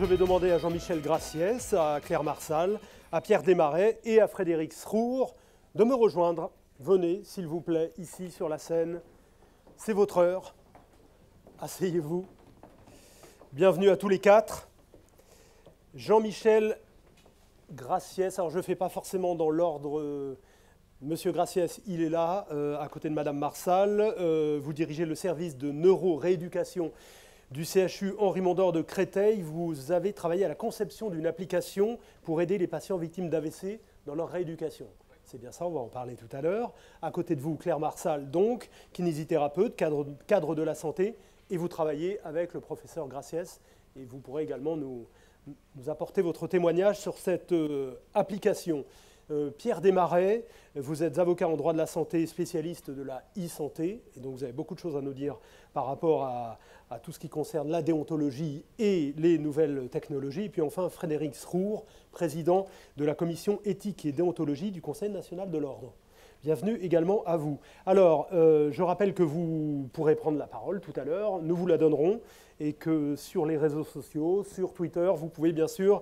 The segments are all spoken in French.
je vais demander à Jean-Michel Graciès, à Claire Marsal, à Pierre Desmarais et à Frédéric Srour de me rejoindre. Venez, s'il vous plaît, ici sur la scène. C'est votre heure. Asseyez-vous. Bienvenue à tous les quatre. Jean-Michel Graciès, alors je ne fais pas forcément dans l'ordre. Monsieur Graciès, il est là, à côté de Madame Marsal. Vous dirigez le service de neuro-rééducation du CHU Henri Mondor de Créteil. Vous avez travaillé à la conception d'une application pour aider les patients victimes d'AVC dans leur rééducation. C'est bien ça, on va en parler tout à l'heure. À côté de vous, Claire Marsal, donc, kinésithérapeute, cadre de la santé, et vous travaillez avec le professeur Graciès, et vous pourrez également nous apporter votre témoignage sur cette application. Pierre Desmarais, vous êtes avocat en droit de la santé, spécialiste de la e-santé, et donc vous avez beaucoup de choses à nous dire par rapport à tout ce qui concerne la déontologie et les nouvelles technologies. Et puis enfin, Frédéric Srour, président de la commission éthique et déontologie du Conseil national de l'ordre. Bienvenue également à vous. Alors, je rappelle que vous pourrez prendre la parole tout à l'heure, nous vous la donnerons, et que sur les réseaux sociaux, sur Twitter, vous pouvez bien sûr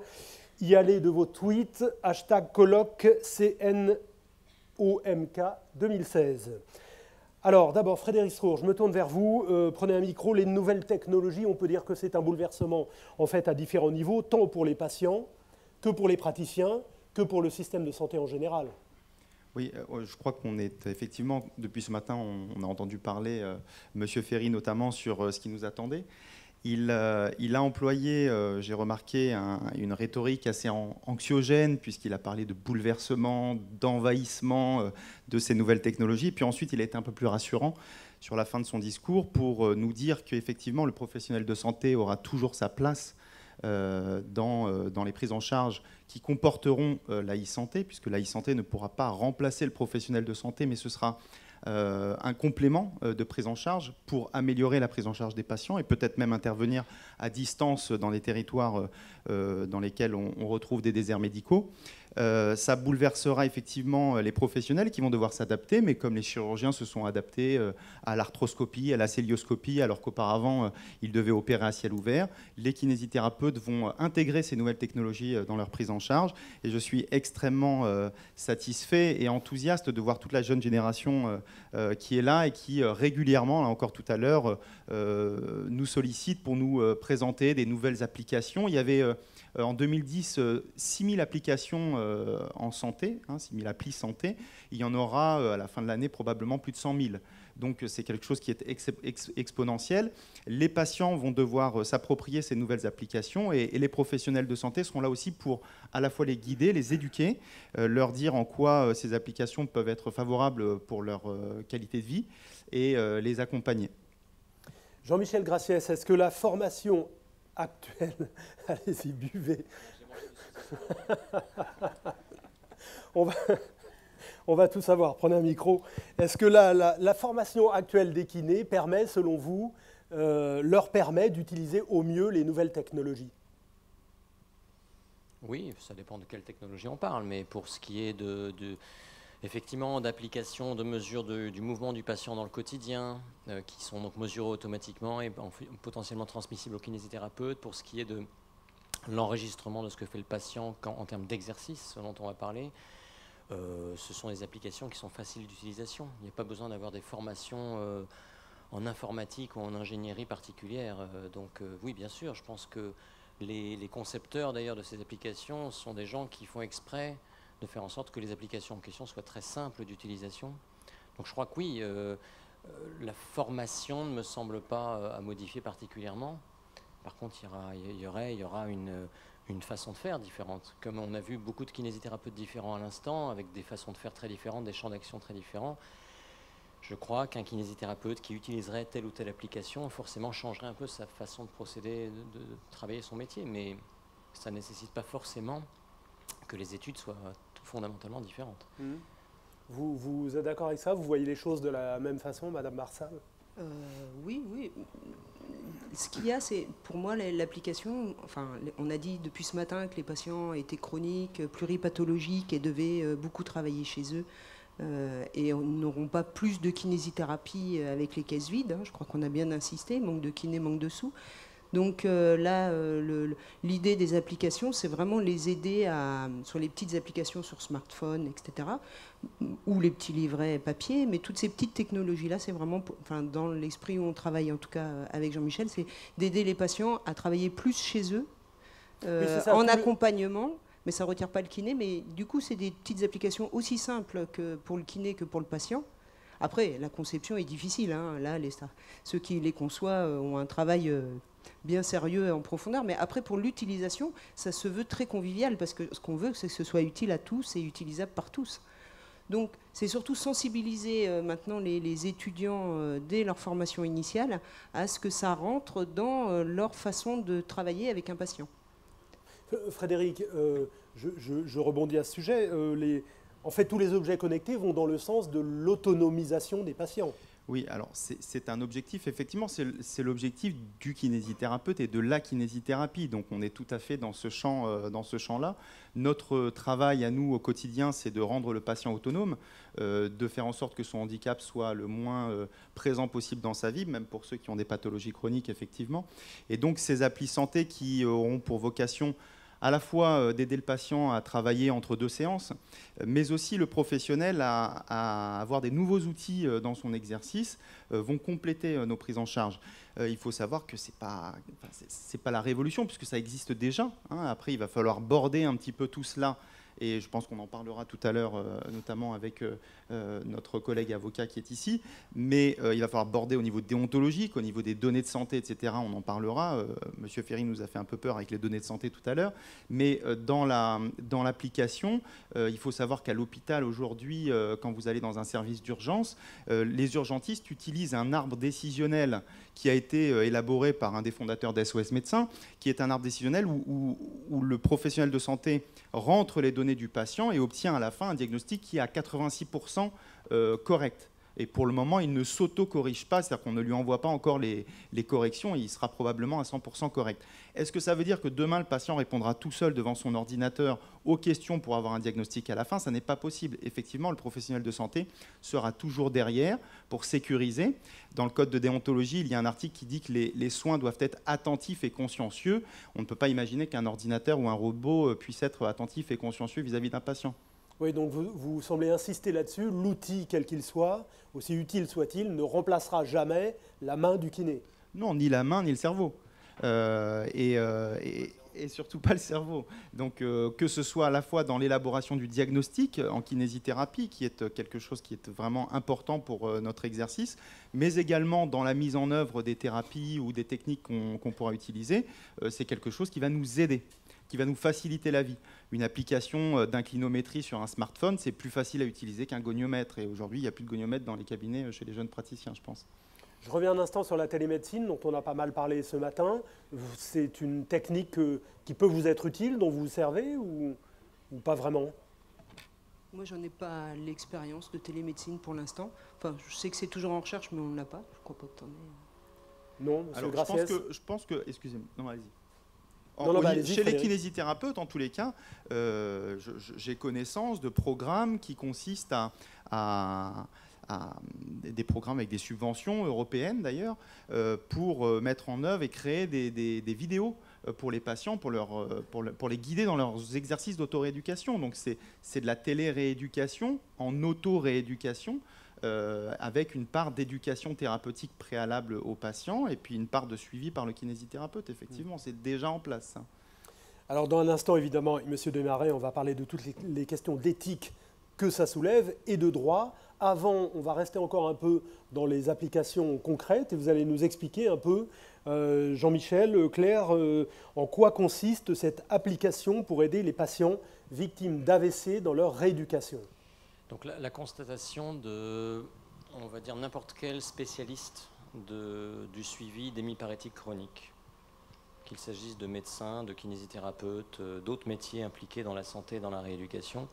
y aller de vos tweets, hashtag colloque CNOMK 2016. Alors, d'abord, Frédéric Srour, je me tourne vers vous. Prenez un micro. Les nouvelles technologies, on peut dire que c'est un bouleversement, en fait, à différents niveaux, tant pour les patients que pour les praticiens, que pour le système de santé en général. Oui, je crois qu'on est effectivement, depuis ce matin, on a entendu parler, M. Ferry notamment, sur ce qui nous attendait. Il a employé, j'ai remarqué, une rhétorique assez anxiogène, puisqu'il a parlé de bouleversement, d'envahissement de ces nouvelles technologies. Puis ensuite, il a été un peu plus rassurant sur la fin de son discours pour nous dire qu'effectivement, le professionnel de santé aura toujours sa place dans les prises en charge qui comporteront la e-santé, puisque la e-santé ne pourra pas remplacer le professionnel de santé, mais ce sera un complément de prise en charge pour améliorer la prise en charge des patients et peut-être même intervenir à distance dans les territoires dans lesquels on retrouve des déserts médicaux. Ça bouleversera effectivement les professionnels qui vont devoir s'adapter, mais comme les chirurgiens se sont adaptés à l'arthroscopie, à la cœlioscopie, alors qu'auparavant ils devaient opérer à ciel ouvert, les kinésithérapeutes vont intégrer ces nouvelles technologies dans leur prise en charge. Et je suis extrêmement satisfait et enthousiaste de voir toute la jeune génération qui est là et qui régulièrement, là encore tout à l'heure, nous sollicite pour nous présenter des nouvelles applications. Il y avait en 2010, 6000 applications en santé, 6000 applis santé. Il y en aura à la fin de l'année probablement plus de 100 000. Donc c'est quelque chose qui est exponentiel. Les patients vont devoir s'approprier ces nouvelles applications et les professionnels de santé seront là aussi pour à la fois les guider, les éduquer, leur dire en quoi ces applications peuvent être favorables pour leur qualité de vie et les accompagner. Jean-Michel Graciès, est-ce que la formation actuelle, allez-y, buvez. On va tout savoir, prenez un micro. Est-ce que la formation actuelle des kinés permet, selon vous, leur permet d'utiliser au mieux les nouvelles technologies? Oui, ça dépend de quelle technologie on parle, mais pour ce qui est effectivement d'application de mesures du mouvement du patient dans le quotidien, qui sont donc mesurées automatiquement et potentiellement transmissibles au kinésithérapeute, pour ce qui est de l'enregistrement de ce que fait le patient en termes d'exercice, ce dont on va parler, ce sont des applications qui sont faciles d'utilisation. Il n'y a pas besoin d'avoir des formations en informatique ou en ingénierie particulière. Donc oui, bien sûr, je pense que les concepteurs d'ailleurs de ces applications sont des gens qui font exprès de faire en sorte que les applications en question soient très simples d'utilisation. Donc je crois que oui, la formation ne me semble pas à modifier particulièrement. Par contre, il y aura une façon de faire différente. Comme on a vu beaucoup de kinésithérapeutes différents à l'instant, avec des façons de faire très différentes, des champs d'action très différents, je crois qu'un kinésithérapeute qui utiliserait telle ou telle application forcément changerait un peu sa façon de procéder, de travailler son métier. Mais ça ne nécessite pas forcément que les études soient fondamentalement différentes. Vous êtes d'accord avec ça? Vous voyez les choses de la même façon, Madame Marsal? Oui. Ce qu'il y a, c'est pour moi l'application. Enfin, on a dit depuis ce matin que les patients étaient chroniques, pluripathologiques et devaient beaucoup travailler chez eux. Et n'auront pas plus de kinésithérapie avec les caisses vides. Je crois qu'on a bien insisté, manque de kiné, manque de sous. Donc là, l'idée des applications, c'est vraiment les aider sur les petites applications sur smartphone, etc., ou les petits livrets papier, mais toutes ces petites technologies-là, c'est vraiment, enfin, dans l'esprit où on travaille, en tout cas avec Jean-Michel, c'est d'aider les patients à travailler plus chez eux, en accompagnement, mais ça ne retire pas le kiné, mais du coup, c'est des petites applications aussi simples que pour le kiné que pour le patient. Après, la conception est difficile, hein. Là, ceux qui les conçoivent ont un travail bien sérieux et en profondeur, mais après, pour l'utilisation, ça se veut très convivial, parce que ce qu'on veut, c'est que ce soit utile à tous et utilisable par tous. Donc, c'est surtout sensibiliser maintenant les étudiants dès leur formation initiale à ce que ça rentre dans leur façon de travailler avec un patient. Frédéric, je rebondis à ce sujet. En fait, tous les objets connectés vont dans le sens de l'autonomisation des patients. Oui, alors c'est un objectif, effectivement, c'est l'objectif du kinésithérapeute et de la kinésithérapie. Donc on est tout à fait dans ce champ-là. Notre travail à nous au quotidien, c'est de rendre le patient autonome, de faire en sorte que son handicap soit le moins présent possible dans sa vie, même pour ceux qui ont des pathologies chroniques, effectivement. Et donc ces applis santé qui auront pour vocation à la fois d'aider le patient à travailler entre deux séances, mais aussi le professionnel à avoir des nouveaux outils dans son exercice, vont compléter nos prises en charge. Il faut savoir que c'est pas la révolution, puisque ça existe déjà, hein. Après, il va falloir border un petit peu tout cela, et je pense qu'on en parlera tout à l'heure, notamment avec notre collègue avocat qui est ici, mais il va falloir border au niveau déontologique, au niveau des données de santé, etc. On en parlera. Monsieur Ferry nous a fait un peu peur avec les données de santé tout à l'heure, mais dans l'application, il faut savoir qu'à l'hôpital aujourd'hui, quand vous allez dans un service d'urgence, les urgentistes utilisent un arbre décisionnel qui a été élaboré par un des fondateurs d'SOS Médecins, qui est un arbre décisionnel où le professionnel de santé rentre les données du patient et obtient à la fin un diagnostic qui est à 86% correct. Et pour le moment, il ne s'auto-corrige pas, c'est-à-dire qu'on ne lui envoie pas encore les corrections et il sera probablement à 100% correct. Est-ce que ça veut dire que demain, le patient répondra tout seul devant son ordinateur aux questions pour avoir un diagnostic à la fin? Ça n'est pas possible. Effectivement, le professionnel de santé sera toujours derrière pour sécuriser. Dans le code de déontologie, il y a un article qui dit que les soins doivent être attentifs et consciencieux. On ne peut pas imaginer qu'un ordinateur ou un robot puisse être attentif et consciencieux vis-à-vis d'un patient. Oui, donc vous semblez insister là-dessus. L'outil, quel qu'il soit, aussi utile soit-il, ne remplacera jamais la main du kiné. Non, ni la main, ni le cerveau. Et surtout pas le cerveau. Donc que ce soit à la fois dans l'élaboration du diagnostic en kinésithérapie, qui est quelque chose qui est vraiment important pour notre exercice, mais également dans la mise en œuvre des thérapies ou des techniques qu'on pourra utiliser, c'est quelque chose qui va nous aider, qui va nous faciliter la vie. Une application d'inclinométrie sur un smartphone, c'est plus facile à utiliser qu'un goniomètre. Et aujourd'hui, il n'y a plus de goniomètre dans les cabinets chez les jeunes praticiens, je pense. Je reviens un instant sur la télémédecine, dont on a pas mal parlé ce matin. C'est une technique qui peut vous être utile, dont vous vous servez, ou pas vraiment? Moi, j'en ai pas l'expérience de télémédecine pour l'instant. Enfin, je sais que c'est toujours en recherche, mais on ne l'a pas. Je crois pas que tu en aies. Non, monsieur Graciès. Je pense que excusez-moi, non, allez-y. Chez les kinésithérapeutes, en tous les cas, j'ai connaissance de programmes qui consistent à des programmes avec des subventions européennes d'ailleurs, pour mettre en œuvre et créer des vidéos pour les patients, pour les guider dans leurs exercices d'auto-rééducation. Donc c'est de la télé-rééducation en auto-rééducation, avec une part d'éducation thérapeutique préalable aux patients et puis une part de suivi par le kinésithérapeute. Effectivement, c'est déjà en place. Alors dans un instant, évidemment, Monsieur Desmarais, on va parler de toutes les questions d'éthique que ça soulève et de droit. Avant, on va rester encore un peu dans les applications concrètes et vous allez nous expliquer un peu, Jean-Michel, Claire, en quoi consiste cette application pour aider les patients victimes d'AVC dans leur rééducation. Donc la constatation de, on va dire, n'importe quel spécialiste du suivi d'hémiparétique chronique, qu'il s'agisse de médecins, de kinésithérapeutes, d'autres métiers impliqués dans la santé et dans la rééducation,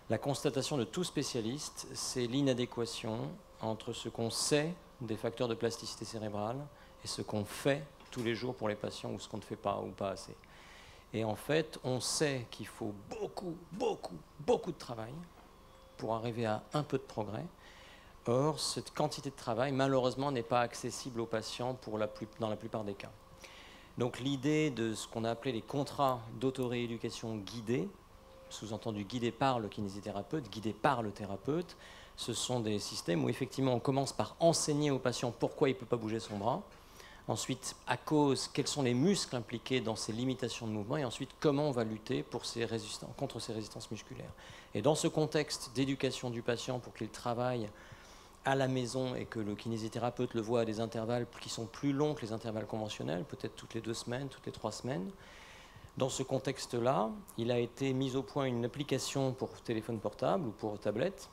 la constatation de tout spécialiste, c'est l'inadéquation entre ce qu'on sait des facteurs de plasticité cérébrale et ce qu'on fait tous les jours pour les patients ou ce qu'on ne fait pas ou pas assez. Et en fait, on sait qu'il faut beaucoup de travail pour arriver à un peu de progrès. Or, cette quantité de travail, malheureusement, n'est pas accessible aux patients dans la plupart des cas. Donc l'idée de ce qu'on a appelé les contrats d'autorééducation guidés, sous-entendu guidés par le kinésithérapeute, guidés par le thérapeute, ce sont des systèmes où effectivement on commence par enseigner au patient pourquoi il ne peut pas bouger son bras, ensuite quels sont les muscles impliqués dans ces limitations de mouvement, et ensuite comment on va lutter contre ces résistances musculaires. Et dans ce contexte d'éducation du patient pour qu'il travaille à la maison et que le kinésithérapeute le voit à des intervalles qui sont plus longs que les intervalles conventionnels, peut-être toutes les 2 semaines, toutes les 3 semaines. Dans ce contexte-là, il a été mis au point une application pour téléphone portable ou pour tablette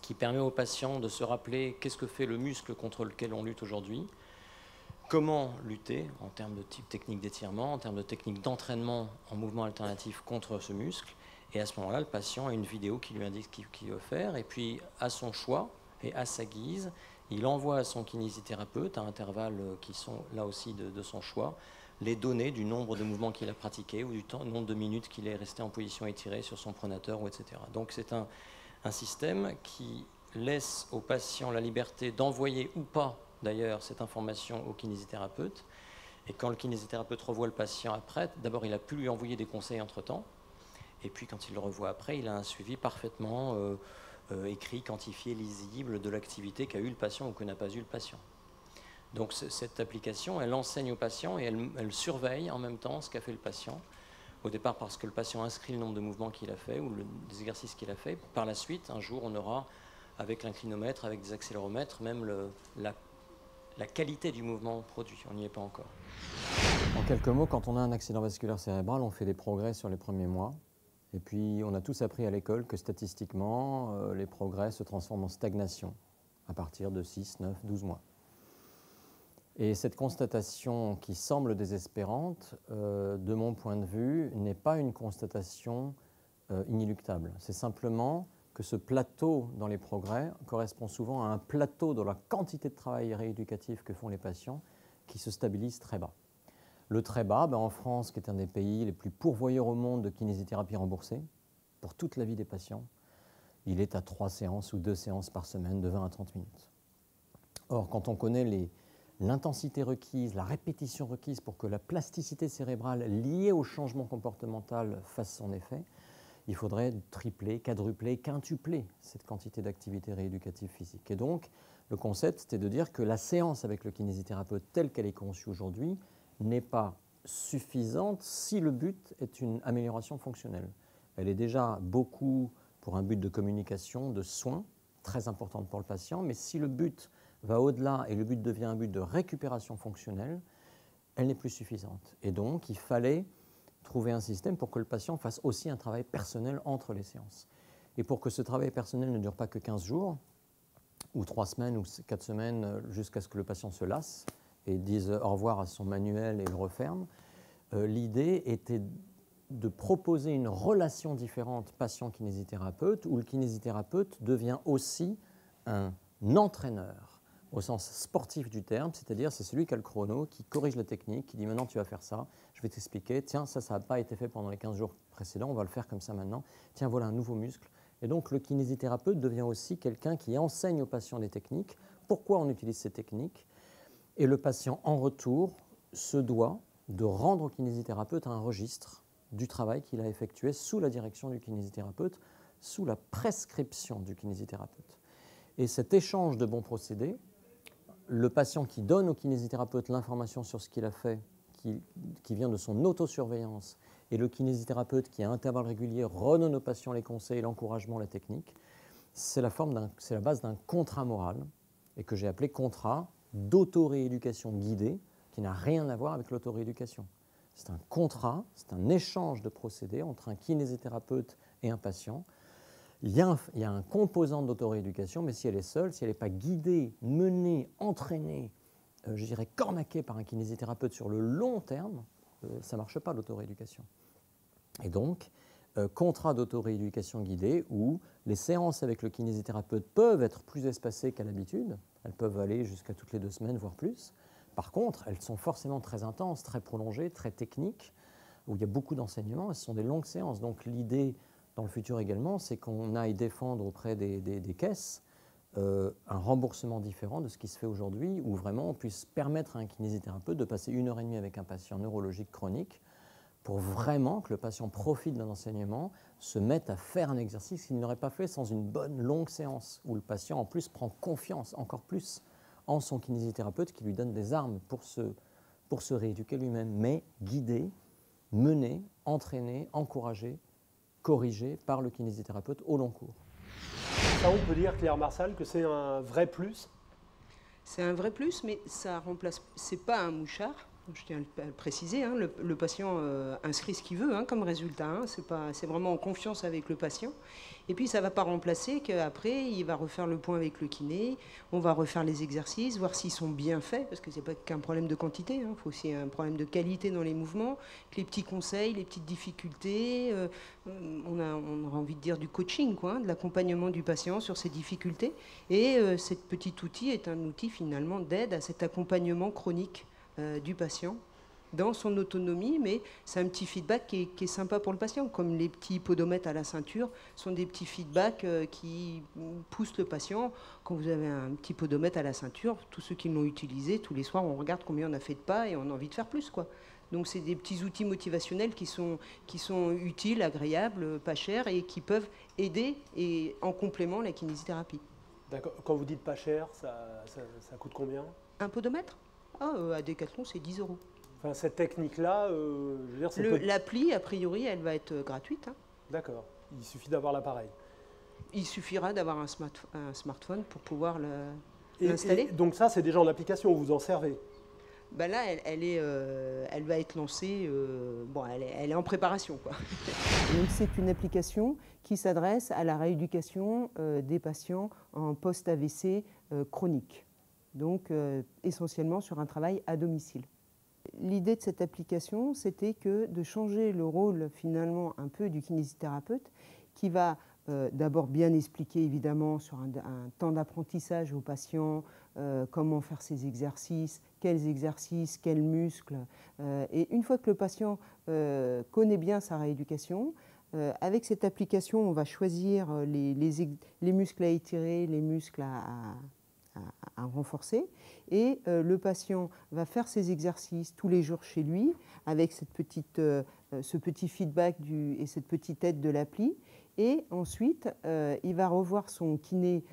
qui permet aux patients de se rappeler qu'est-ce que fait le muscle contre lequel on lutte aujourd'hui, comment lutter en termes de type technique d'étirement, en termes de technique d'entraînement en mouvement alternatif contre ce muscle. Et à ce moment-là, le patient a une vidéo qui lui indique ce qu'il veut faire, et puis à son choix, et à sa guise, il envoie à son kinésithérapeute, à intervalles qui sont là aussi de son choix, les données du nombre de mouvements qu'il a pratiqués ou du nombre de minutes qu'il est resté en position étirée sur son pronateur, ou etc. Donc c'est un système qui laisse au patient la liberté d'envoyer ou pas, d'ailleurs, cette information au kinésithérapeute. Et quand le kinésithérapeute revoit le patient après, d'abord il a pu lui envoyer des conseils entre-temps, et puis quand il le revoit après, il a un suivi parfaitement écrit, quantifié, lisible de l'activité qu'a eu le patient ou que n'a pas eu le patient. Donc cette application, elle enseigne au patient et elle surveille en même temps ce qu'a fait le patient. Au départ parce que le patient inscrit le nombre de mouvements qu'il a fait ou des exercices qu'il a fait. Par la suite, un jour, on aura, avec l'inclinomètre, avec des accéléromètres, même la qualité du mouvement produit. On n'y est pas encore. En quelques mots, quand on a un accident vasculaire cérébral, on fait des progrès sur les premiers mois. Et puis, on a tous appris à l'école que statistiquement, les progrès se transforment en stagnation à partir de 6, 9, 12 mois. Et cette constatation qui semble désespérante, de mon point de vue, n'est pas une constatation inéluctable. C'est simplement que ce plateau dans les progrès correspond souvent à un plateau dans la quantité de travail rééducatif que font les patients qui se stabilise très bas. Le très bas, en France, qui est un des pays les plus pourvoyeurs au monde de kinésithérapie remboursée, pour toute la vie des patients, il est à 3 séances ou 2 séances par semaine de 20 à 30 minutes. Or, quand on connaît l'intensité requise, la répétition requise pour que la plasticité cérébrale liée au changement comportemental fasse son effet, il faudrait tripler, quadrupler, quintupler cette quantité d'activité rééducative physique. Et donc, le concept, c'était de dire que la séance avec le kinésithérapeute telle qu'elle est conçue aujourd'hui n'est pas suffisante si le but est une amélioration fonctionnelle. Elle est déjà beaucoup pour un but de communication, de soins, très importante pour le patient, mais si le but va au-delà et le but devient un but de récupération fonctionnelle, elle n'est plus suffisante. Et donc, il fallait trouver un système pour que le patient fasse aussi un travail personnel entre les séances. Et pour que ce travail personnel ne dure pas que 15 jours, ou 3 semaines, ou 4 semaines, jusqu'à ce que le patient se lasse et dise au revoir à son manuel et le referme, l'idée était de proposer une relation différente patient-kinésithérapeute, où le kinésithérapeute devient aussi un entraîneur, au sens sportif du terme, c'est-à-dire c'est celui qui a le chrono, qui corrige la technique, qui dit maintenant tu vas faire ça, je vais t'expliquer, tiens ça n'a pas été fait pendant les 15 jours précédents, on va le faire comme ça maintenant, tiens voilà un nouveau muscle. Et donc le kinésithérapeute devient aussi quelqu'un qui enseigne au patient des techniques, pourquoi on utilise ces techniques, et le patient en retour se doit de rendre au kinésithérapeute un registre du travail qu'il a effectué sous la direction du kinésithérapeute, sous la prescription du kinésithérapeute. Et cet échange de bons procédés, le patient qui donne au kinésithérapeute l'information sur ce qu'il a fait, qui vient de son autosurveillance, et le kinésithérapeute qui, à intervalles réguliers, redonne au patient les conseils, l'encouragement, la technique, c'est la base d'un contrat moral, et que j'ai appelé contrat d'autorééducation guidée, qui n'a rien à voir avec l'autorééducation. C'est un contrat, c'est un échange de procédés entre un kinésithérapeute et un patient. Il y a un composant d'autorééducation, mais si elle est seule, si elle n'est pas guidée, menée, entraînée, je dirais cornaquée par un kinésithérapeute sur le long terme, ça ne marche pas l'autorééducation. Et donc, contrat d'autorééducation guidée où les séances avec le kinésithérapeute peuvent être plus espacées qu'à l'habitude, elles peuvent aller jusqu'à toutes les 2 semaines, voire plus. Par contre, elles sont forcément très intenses, très prolongées, très techniques, où il y a beaucoup d'enseignements, et ce sont des longues séances. Donc l'idée, dans le futur également, c'est qu'on aille défendre auprès des caisses un remboursement différent de ce qui se fait aujourd'hui, où vraiment on puisse permettre à un kinésithérapeute de passer 1 heure et demie avec un patient neurologique chronique pour vraiment que le patient profite d'un enseignement, se mette à faire un exercice qu'il n'aurait pas fait sans une bonne longue séance, où le patient en plus prend confiance encore plus en son kinésithérapeute qui lui donne des armes pour se rééduquer lui-même, mais guidé, mené, entraîné, encouragé, corrigé par le kinésithérapeute au long cours. Ça, on peut dire, Claire Marsal, que c'est un vrai plus. C'est un vrai plus, mais ça remplace. C'est pas un mouchard. Je tiens à le préciser. Hein, le patient inscrit ce qu'il veut hein, comme résultat. Hein, c'est vraiment en confiance avec le patient. Et puis ça ne va pas remplacer qu'après il va refaire le point avec le kiné. On va refaire les exercices, voir s'ils sont bien faits, parce que c'est pas qu'un problème de quantité. Il faut aussi un problème de qualité dans les mouvements. Que les petits conseils, les petites difficultés. On aura envie de dire du coaching, quoi, hein, de l'accompagnement du patient sur ses difficultés. Et ce petit outil est un outil finalement d'aide à cet accompagnement chronique du patient dans son autonomie, mais c'est un petit feedback qui est sympa pour le patient, comme les petits podomètres à la ceinture sont des petits feedbacks qui poussent le patient. Quand vous avez un petit podomètre à la ceinture, tous ceux qui l'ont utilisé, tous les soirs on regarde combien on a fait de pas et on a envie de faire plus, quoi. Donc c'est des petits outils motivationnels qui sont utiles, agréables, pas chers et qui peuvent aider et en complément la kinésithérapie. D'accord. Quand vous dites pas cher, ça coûte combien? Un podomètre à Decathlon, c'est 10 €. Enfin, cette technique-là, je veux dire, c'est l'appli, a priori, elle va être gratuite. Hein. D'accord. Il suffit d'avoir l'appareil. Il suffira d'avoir un smartphone pour pouvoir l'installer. Donc ça, c'est déjà en application, vous en servez? Ben là, elle va être lancée, elle est en préparation, quoi. Donc c'est une application qui s'adresse à la rééducation des patients en post-AVC chronique. Donc essentiellement sur un travail à domicile. L'idée de cette application, c'était de changer le rôle finalement un peu du kinésithérapeute qui va d'abord bien expliquer évidemment sur un temps d'apprentissage aux patients comment faire ces exercices, quels muscles. Et une fois que le patient connaît bien sa rééducation, avec cette application, on va choisir les muscles à étirer, les muscles à renforcer et le patient va faire ses exercices tous les jours chez lui avec ce petit feedback et cette petite aide de l'appli et ensuite il va revoir son kiné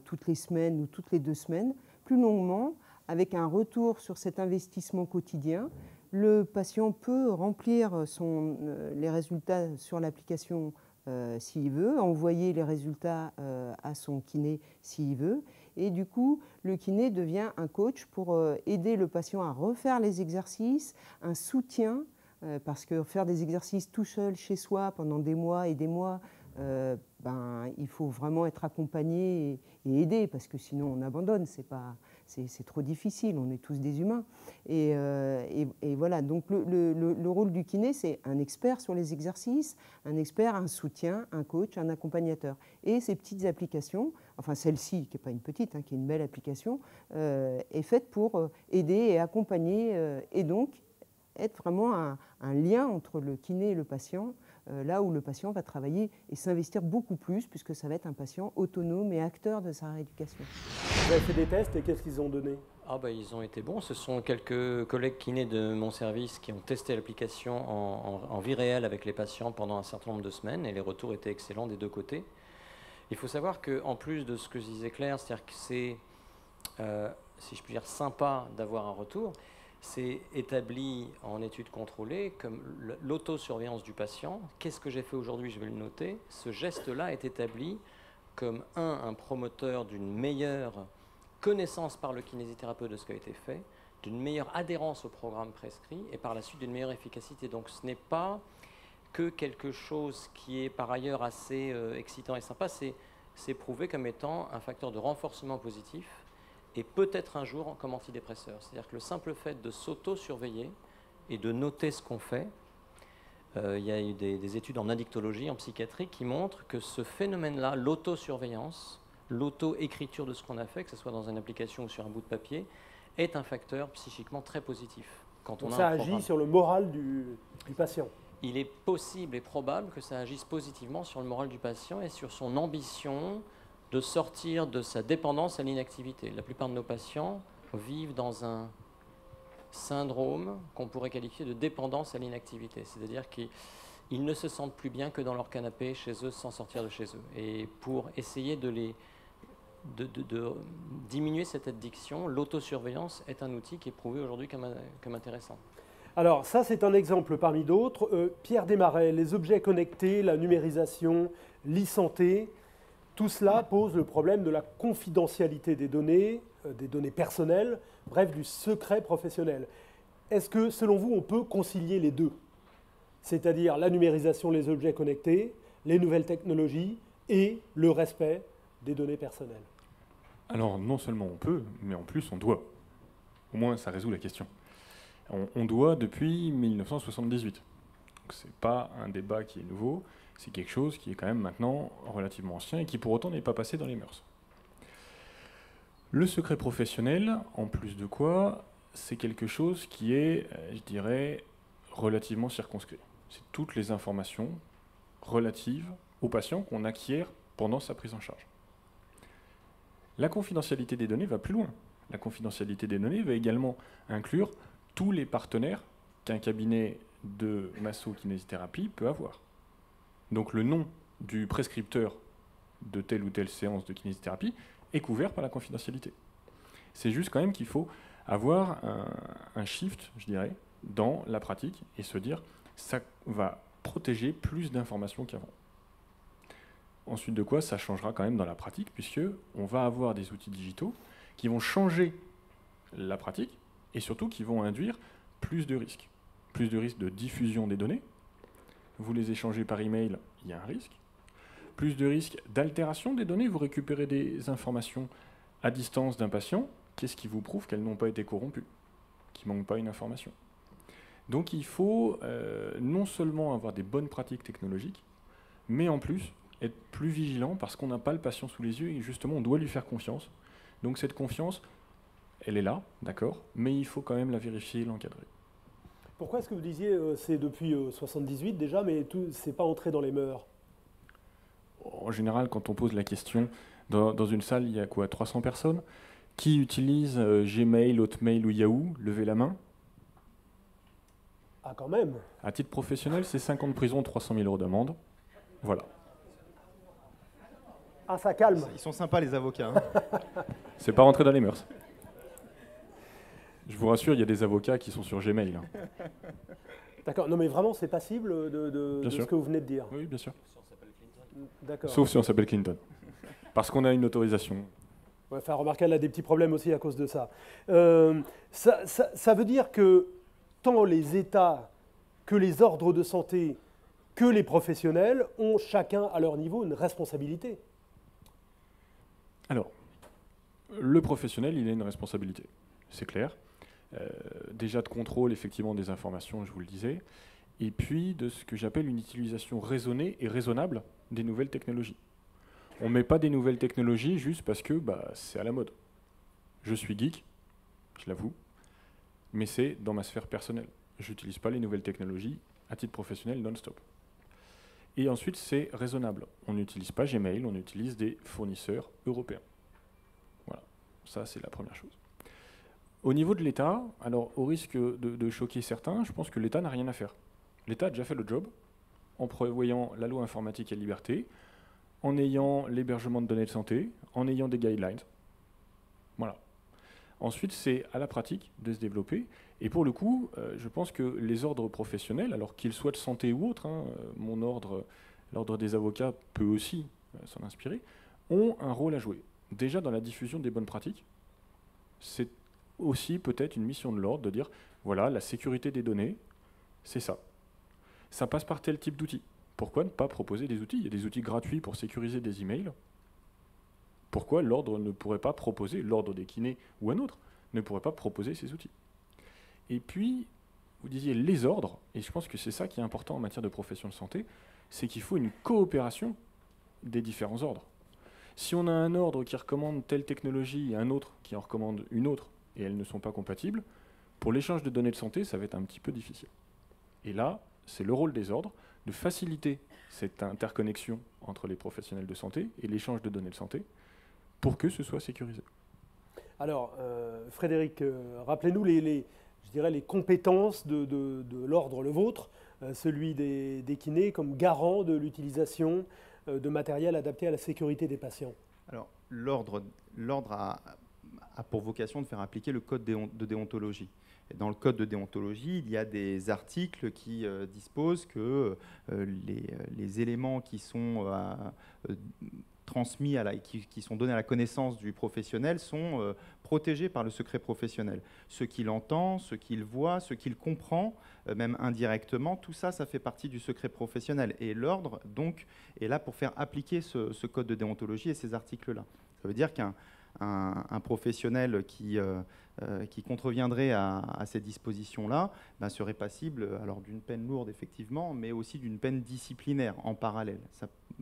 toutes les semaines ou toutes les 2 semaines plus longuement avec un retour sur cet investissement quotidien. Le patient peut remplir les résultats sur l'application s'il veut, envoyer les résultats à son kiné s'il veut. Et du coup, le kiné devient un coach pour aider le patient à refaire les exercices, un soutien, parce que faire des exercices tout seul chez soi pendant des mois et des mois, il faut vraiment être accompagné et aidé, parce que sinon on abandonne, c'est trop difficile, on est tous des humains. Et voilà, donc le rôle du kiné, c'est un expert sur les exercices, un expert, un soutien, un coach, un accompagnateur. Et ces petites applications, enfin celle-ci, qui n'est pas une petite, qui est une belle application, est faite pour aider et accompagner, et donc être vraiment un lien entre le kiné et le patient, là où le patient va travailler et s'investir beaucoup plus, puisque ça va être un patient autonome et acteur de sa rééducation. Vous avez fait des tests et qu'est-ce qu'ils ont donné? Ils ont été bons. Ce sont quelques collègues kinés de mon service qui ont testé l'application en vie réelle avec les patients pendant un certain nombre de semaines et les retours étaient excellents des 2 côtés. Il faut savoir qu'en plus de ce que je disais Claire, c'est-à-dire que c'est, si je puis dire, sympa d'avoir un retour, c'est établi en études contrôlées comme l'autosurveillance du patient. Qu'est-ce que j'ai fait aujourd'hui? Je vais le noter. Ce geste-là est établi comme un promoteur d'une meilleure connaissance par le kinésithérapeute de ce qui a été fait, d'une meilleure adhérence au programme prescrit et par la suite d'une meilleure efficacité. Donc ce n'est pas que quelque chose qui est par ailleurs assez excitant et sympa, c'est prouvé comme étant un facteur de renforcement positif et peut-être un jour comme antidépresseur. C'est-à-dire que le simple fait de s'auto-surveiller et de noter ce qu'on fait, il y a eu des études en addictologie, en psychiatrie, qui montrent que ce phénomène-là, l'auto-surveillance, l'auto-écriture de ce qu'on a fait, que ce soit dans une application ou sur un bout de papier, est un facteur psychiquement très positif. Donc ça agit sur le moral du patient. Il est possible et probable que ça agisse positivement sur le moral du patient et sur son ambition de sortir de sa dépendance à l'inactivité. La plupart de nos patients vivent dans un syndrome qu'on pourrait qualifier de dépendance à l'inactivité, c'est-à-dire qu'ils ne se sentent plus bien que dans leur canapé chez eux sans sortir de chez eux. Et pour essayer de diminuer cette addiction, l'autosurveillance est un outil qui est prouvé aujourd'hui comme intéressant. Alors ça, c'est un exemple parmi d'autres. Pierre Desmarais, les objets connectés, la numérisation, l'e-santé, tout cela pose le problème de la confidentialité des données personnelles, bref, du secret professionnel. Est-ce que, selon vous, on peut concilier les deux? C'est-à-dire la numérisation, les objets connectés, les nouvelles technologies et le respect des données personnelles? Alors, non seulement on peut, mais en plus on doit. Au moins, ça résout la question. On doit depuis 1978. Ce n'est pas un débat qui est nouveau, c'est quelque chose qui est quand même maintenant relativement ancien et qui pour autant n'est pas passé dans les mœurs. Le secret professionnel, en plus de quoi, c'est quelque chose qui est, je dirais, relativement circonscrit. C'est toutes les informations relatives au patient qu'on acquiert pendant sa prise en charge. La confidentialité des données va plus loin. La confidentialité des données va également inclure tous les partenaires qu'un cabinet de masso-kinésithérapie peut avoir. Donc le nom du prescripteur de telle ou telle séance de kinésithérapie est couvert par la confidentialité. C'est juste quand même qu'il faut avoir un shift, je dirais, dans la pratique et se dire ça va protéger plus d'informations qu'avant. Ensuite de quoi, ça changera quand même dans la pratique, puisqu'on va avoir des outils digitaux qui vont changer la pratique et surtout qui vont induire plus de risques. Plus de risques de diffusion des données. Vous les échangez par email, il y a un risque. Plus de risques d'altération des données. Vous récupérez des informations à distance d'un patient. Qu'est-ce qui vous prouve qu'elles n'ont pas été corrompues, qu'il ne manque pas une information? Donc il faut non seulement avoir des bonnes pratiques technologiques, mais en plus être plus vigilant parce qu'on n'a pas le patient sous les yeux et justement on doit lui faire confiance. Donc cette confiance, elle est là, d'accord, mais il faut quand même la vérifier et l'encadrer. Pourquoi est-ce que vous disiez c'est depuis 78 déjà, mais c'est pas entré dans les mœurs? En général, quand on pose la question, dans une salle, il y a quoi, 300 personnes qui utilisent Gmail, Hotmail ou Yahoo? Levez la main. Ah, quand même. À titre professionnel, c'est 5 ans de prison, 300 000 € d'amende. Voilà. Ah, ça calme. Ils sont sympas, les avocats. Hein. C'est pas rentré dans les mœurs. Je vous rassure, il y a des avocats qui sont sur Gmail. Hein. D'accord. Non, mais vraiment, c'est passible de ce que vous venez de dire. Oui, bien sûr. D'accord. Sauf si on s'appelle Clinton. Parce qu'on a une autorisation. Ouais, enfin, remarquez, elle a des petits problèmes aussi à cause de ça. Ça veut dire que tant les États que les ordres de santé que les professionnels ont chacun à leur niveau une responsabilité. Alors, le professionnel, il a une responsabilité, c'est clair. Déjà de contrôle, effectivement, des informations, je vous le disais, et puis de ce que j'appelle une utilisation raisonnée et raisonnable des nouvelles technologies. On ne met pas des nouvelles technologies juste parce que c'est à la mode. Je suis geek, je l'avoue, mais c'est dans ma sphère personnelle. Je n'utilise pas les nouvelles technologies à titre professionnel non-stop. Et ensuite, c'est raisonnable. On n'utilise pas Gmail, on utilise des fournisseurs européens. Voilà, ça c'est la première chose. Au niveau de l'État, alors au risque de choquer certains, je pense que l'État n'a rien à faire. L'État a déjà fait le job en prévoyant la loi informatique et liberté, en ayant l'hébergement de données de santé, en ayant des guidelines. Voilà. Ensuite, c'est à la pratique de se développer. Et pour le coup, je pense que les ordres professionnels, alors qu'ils soient de santé ou autres, hein, mon ordre, l'ordre des avocats peut aussi s'en inspirer, ont un rôle à jouer. Déjà dans la diffusion des bonnes pratiques, c'est aussi peut-être une mission de l'ordre de dire, voilà, la sécurité des données, c'est ça. Ça passe par tel type d'outils. Pourquoi ne pas proposer des outils? Il y a des outils gratuits pour sécuriser des emails. Pourquoi l'ordre ne pourrait pas proposer, l'ordre des kinés ou un autre, ne pourrait pas proposer ces outils? Et puis, vous disiez les ordres, et je pense que c'est ça qui est important en matière de profession de santé, c'est qu'il faut une coopération des différents ordres. Si on a un ordre qui recommande telle technologie et un autre qui en recommande une autre, et elles ne sont pas compatibles, pour l'échange de données de santé, ça va être un petit peu difficile. Et là, c'est le rôle des ordres de faciliter cette interconnexion entre les professionnels de santé et l'échange de données de santé pour que ce soit sécurisé. Alors, Frédéric, rappelez-nous je dirais les compétences de l'ordre, le vôtre, celui des kinés, comme garant de l'utilisation de matériel adapté à la sécurité des patients. Alors, l'ordre a pour vocation de faire appliquer le code de déontologie. Et dans le code de déontologie, il y a des articles qui disposent que les éléments qui sont transmis, qui sont donnés à la connaissance du professionnel sont protégés par le secret professionnel. Ce qu'il entend, ce qu'il voit, ce qu'il comprend, même indirectement, tout ça, ça fait partie du secret professionnel. Et l'ordre, donc, est là pour faire appliquer ce code de déontologie et ces articles-là. Ça veut dire qu'un professionnel qui contreviendrait à ces dispositions-là serait passible alors d'une peine lourde, effectivement, mais aussi d'une peine disciplinaire en parallèle.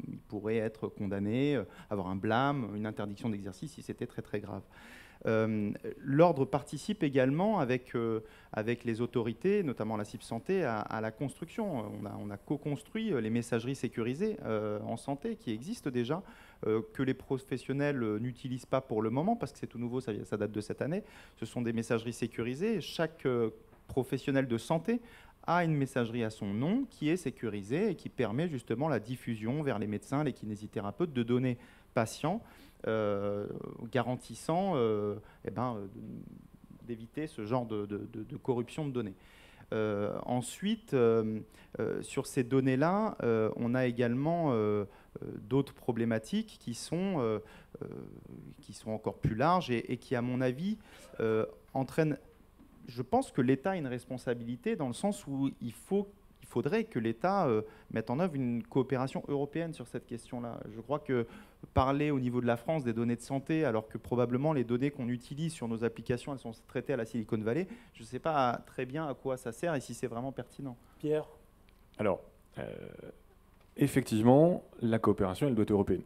Il pourrait être condamné, avoir un blâme, une interdiction d'exercice si c'était très très grave. L'ordre participe également avec les autorités, notamment la CIP Santé, à la construction. On a co-construit les messageries sécurisées en santé qui existent déjà, que les professionnels n'utilisent pas pour le moment parce que c'est tout nouveau, ça date de cette année. Ce sont des messageries sécurisées. Chaque professionnel de santé a une messagerie à son nom qui est sécurisée et qui permet justement la diffusion vers les médecins, les kinésithérapeutes de données patients, garantissant d'éviter ce genre de corruption de données. Ensuite, sur ces données-là, on a également d'autres problématiques qui sont encore plus larges et qui, à mon avis, entraînent... Je pense que l'État a une responsabilité dans le sens où il faudrait que l'État mette en œuvre une coopération européenne sur cette question-là. Je crois que parler au niveau de la France des données de santé, alors que probablement les données qu'on utilise sur nos applications, elles sont traitées à la Silicon Valley, je ne sais pas très bien à quoi ça sert et si c'est vraiment pertinent. Pierre ? Alors, effectivement, la coopération, elle doit être européenne.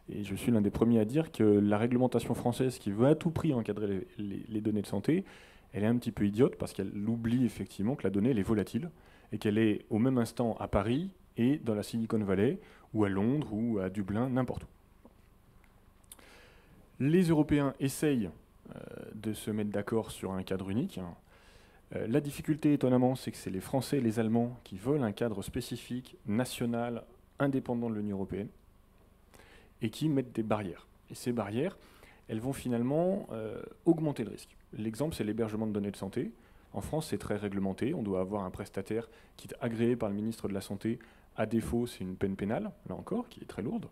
Et je suis l'un des premiers à dire que la réglementation française qui veut à tout prix encadrer les données de santé, elle est un petit peu idiote parce qu'elle oublie effectivement que la donnée elle est volatile et qu'elle est au même instant à Paris et dans la Silicon Valley ou à Londres ou à Dublin, n'importe où. Les Européens essayent de se mettre d'accord sur un cadre unique. La difficulté, étonnamment, c'est que c'est les Français et les Allemands qui veulent un cadre spécifique, national, indépendant de l'Union européenne et qui mettent des barrières. Et ces barrières, elles vont finalement augmenter le risque. L'exemple, c'est l'hébergement de données de santé. En France, c'est très réglementé. On doit avoir un prestataire qui est agréé par le ministre de la Santé. À défaut, c'est une peine pénale, là encore, qui est très lourde.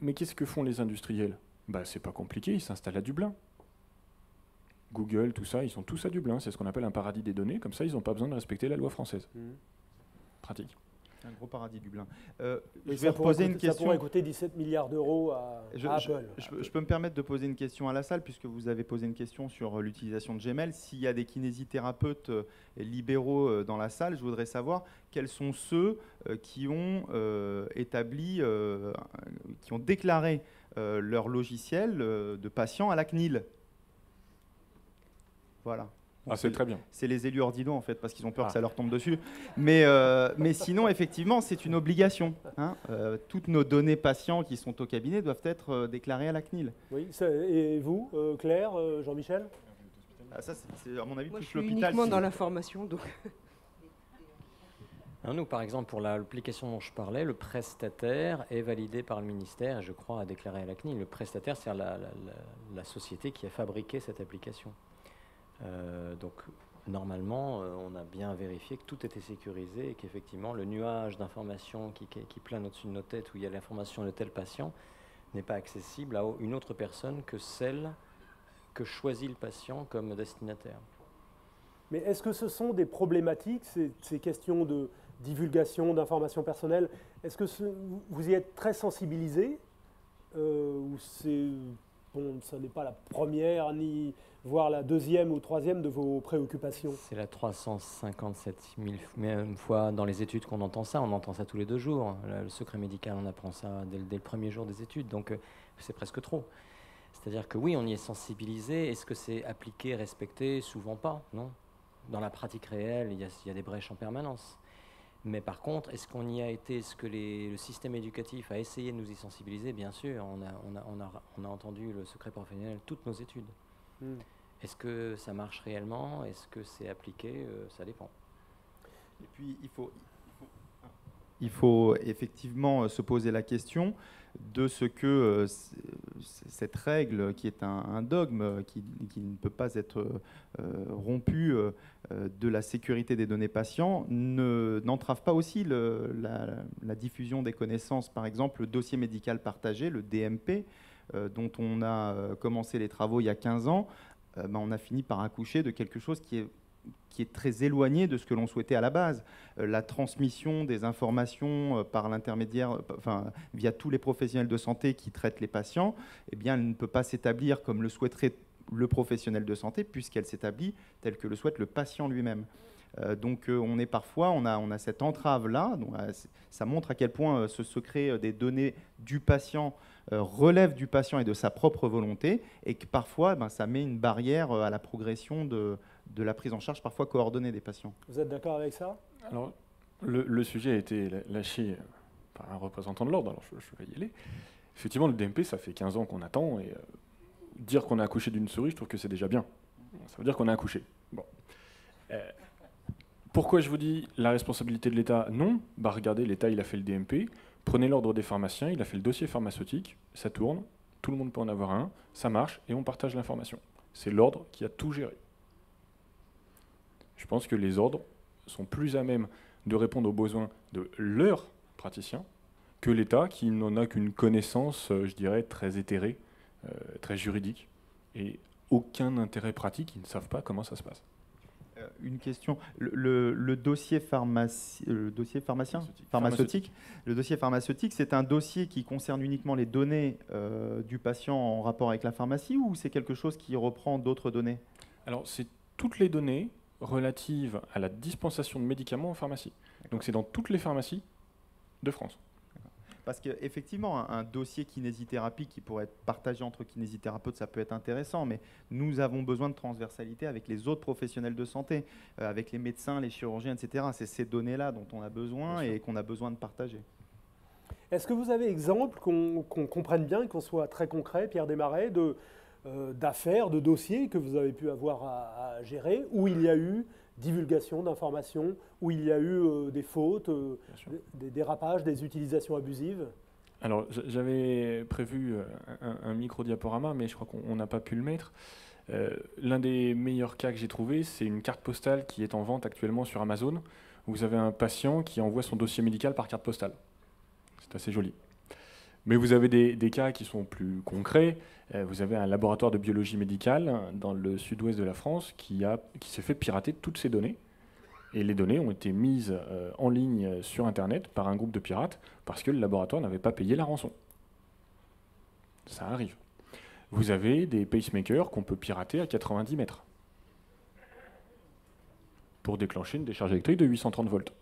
Mais qu'est-ce que font les industriels ? C'est pas compliqué, ils s'installent à Dublin. Google, tout ça, ils sont tous à Dublin. C'est ce qu'on appelle un paradis des données. Comme ça, ils n'ont pas besoin de respecter la loi française. Pratique. Un gros paradis Dublin. Je vais poser une question. Ça pourrait coûter 17 milliards d'euros à Apple. Je peux me permettre de poser une question à la salle, puisque vous avez posé une question sur l'utilisation de Gmail. S'il y a des kinésithérapeutes libéraux dans la salle, je voudrais savoir quels sont ceux qui ont qui ont déclaré leur logiciel de patient à la CNIL. Voilà. C'est très bien. C'est les élus ordinaux, en fait, parce qu'ils ont peur que ça leur tombe dessus. Mais sinon, effectivement, c'est une obligation. Toutes nos données patients qui sont au cabinet doivent être déclarées à la CNIL. Oui, et vous, Claire, Jean-Michel ? Ça, c'est à mon avis, moi, plus je suis l'hôpital. uniquement dans la formation, donc... Nous, par exemple, pour l'application dont je parlais, le prestataire est validé par le ministère et je crois a déclaré à la CNIL. Le prestataire, c'est la société qui a fabriqué cette application. Donc, normalement, on a bien vérifié que tout était sécurisé et qu'effectivement, le nuage d'informations qui plane au-dessus de nos têtes où il y a l'information de tel patient n'est pas accessible à une autre personne que celle que choisit le patient comme destinataire. Mais est-ce que ce sont des problématiques, ces questions de divulgation d'informations personnelles, est-ce que vous y êtes très sensibilisé ou ça n'est pas la première, ni voire la deuxième ou troisième de vos préoccupations ? C'est la 357 000 fois dans les études qu'on entend ça. On entend ça tous les 2 jours. Le secret médical, on apprend ça dès le premier jour des études. Donc, c'est presque trop. C'est-à-dire que oui, on y est sensibilisé. Est-ce que c'est appliqué, respecté ? Souvent pas, non. Dans la pratique réelle, il y a des brèches en permanence. Mais par contre, est-ce qu'on y a été, est-ce que le système éducatif a essayé de nous y sensibiliser? Bien sûr, on a entendu le secret professionnel toutes nos études. Est-ce que ça marche réellement? Est-ce que c'est appliqué? Ça dépend. Et puis, il faut effectivement se poser la question de ce que cette règle, qui est un dogme, qui ne peut pas être rompu, de la sécurité des données patients, n'entrave pas aussi la diffusion des connaissances. Par exemple, le dossier médical partagé, le DMP, dont on a commencé les travaux il y a 15 ans, on a fini par accoucher de quelque chose qui est très éloigné de ce que l'on souhaitait à la base. La transmission des informations par l'intermédiaire, via tous les professionnels de santé qui traitent les patients, eh bien, elle ne peut pas s'établir comme le souhaiterait le professionnel de santé, puisqu'elle s'établit telle que le souhaite le patient lui-même. Donc on a cette entrave-là. Ça montre à quel point ce secret des données du patient relève du patient et de sa propre volonté, et que parfois ça met une barrière à la progression de la prise en charge parfois coordonnée des patients. Vous êtes d'accord avec ça? Alors, le sujet a été lâché par un représentant de l'ordre, alors je vais y aller. Effectivement, le DMP, ça fait 15 ans qu'on attend, et dire qu'on a accouché d'une souris, je trouve que c'est déjà bien. Ça veut dire qu'on a accouché. Bon. Pourquoi je vous dis la responsabilité de l'État? Non. Regardez, l'État, il a fait le DMP. Prenez l'ordre des pharmaciens, il a fait le dossier pharmaceutique, ça tourne, tout le monde peut en avoir un, ça marche, et on partage l'information. C'est l'ordre qui a tout géré. Je pense que les ordres sont plus à même de répondre aux besoins de leurs praticiens que l'État, qui n'en a qu'une connaissance, je dirais, très éthérée, très juridique, et aucun intérêt pratique, ils ne savent pas comment ça se passe. Une question, le dossier pharmaceutique, le dossier pharmaceutique, c'est un dossier qui concerne uniquement les données du patient en rapport avec la pharmacie, ou c'est quelque chose qui reprend d'autres données? Alors, c'est toutes les données relatives à la dispensation de médicaments en pharmacie. Donc c'est dans toutes les pharmacies de France. Parce qu'effectivement, un dossier kinésithérapie qui pourrait être partagé entre kinésithérapeutes, ça peut être intéressant, mais nous avons besoin de transversalité avec les autres professionnels de santé, avec les médecins, les chirurgiens, etc. C'est ces données-là dont on a besoin et qu'on a besoin de partager. Est-ce que vous avez exemple, qu'on comprenne bien, qu'on soit très concret, Pierre Desmarais, d'affaires, de dossiers que vous avez pu avoir à gérer, où il y a eu divulgation d'informations, où il y a eu des fautes, des dérapages, des utilisations abusives? Alors, j'avais prévu un micro-diaporama, mais je crois qu'on n'a pas pu le mettre. L'un des meilleurs cas que j'ai trouvé, c'est une carte postale qui est en vente actuellement sur Amazon, où vous avez un patient qui envoie son dossier médical par carte postale. C'est assez joli. Mais vous avez des cas qui sont plus concrets. Vous avez un laboratoire de biologie médicale dans le sud-ouest de la France qui s'est fait pirater toutes ses données. Et les données ont été mises en ligne sur Internet par un groupe de pirates parce que le laboratoire n'avait pas payé la rançon. Ça arrive. Vous avez des pacemakers qu'on peut pirater à 90 mètres pour déclencher une décharge électrique de 830 volts.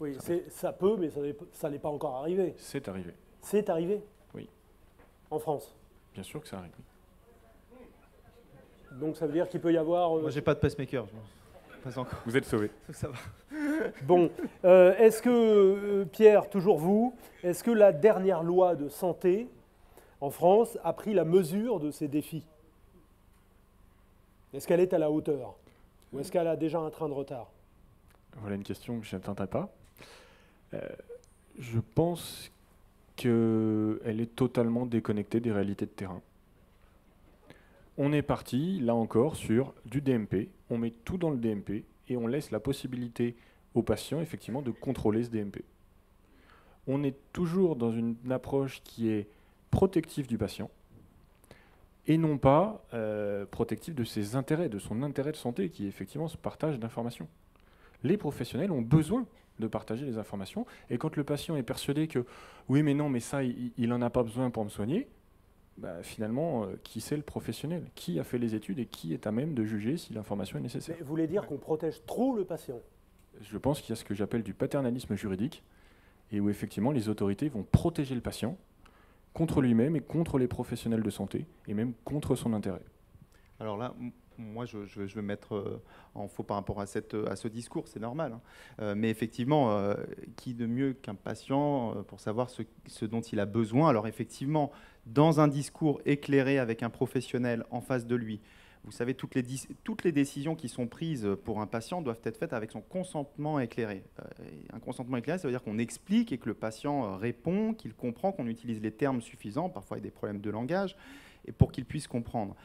Oui, ça peut, mais ça n'est pas encore arrivé. C'est arrivé. C'est arrivé? Oui. En France? Bien sûr que ça arrive. Donc ça veut dire qu'il peut y avoir... Moi, j'ai pas de pacemaker. Pas encore. Vous êtes sauvé. Ça va. Bon, est-ce que, Pierre, toujours vous, est-ce que la dernière loi de santé en France a pris la mesure de ces défis? Est-ce qu'elle est à la hauteur? Ou est-ce qu'elle a déjà un train de retard? Voilà une question que je n'attendais pas. Je pense qu'elle est totalement déconnectée des réalités de terrain. On est parti, là encore, sur du DMP. On met tout dans le DMP et on laisse la possibilité aux patients, effectivement, de contrôler ce DMP. On est toujours dans une approche qui est protective du patient et non pas protective de ses intérêts, de son intérêt de santé, qui est effectivement ce partage d'informations. Les professionnels ont besoin de partager les informations, et quand le patient est persuadé que oui mais non mais ça il n'en a pas besoin pour me soigner, finalement qui c'est le professionnel? Qui a fait les études et qui est à même de juger si l'information est nécessaire? Mais vous voulez dire qu'on protège trop le patient? Je pense qu'il y a ce que j'appelle du paternalisme juridique, et où effectivement les autorités vont protéger le patient contre lui-même et contre les professionnels de santé, et même contre son intérêt. Alors là, moi, je vais me mettre en faux par rapport à ce discours, c'est normal. Hein. Mais effectivement, qui de mieux qu'un patient pour savoir ce dont il a besoin? Alors effectivement, dans un discours éclairé avec un professionnel en face de lui, vous savez, toutes les décisions qui sont prises pour un patient doivent être faites avec son consentement éclairé. Un consentement éclairé, ça veut dire qu'on explique et que le patient répond, qu'il comprend, qu'on utilise les termes suffisants, parfois il y a des problèmes de langage, et pour qu'il puisse comprendre.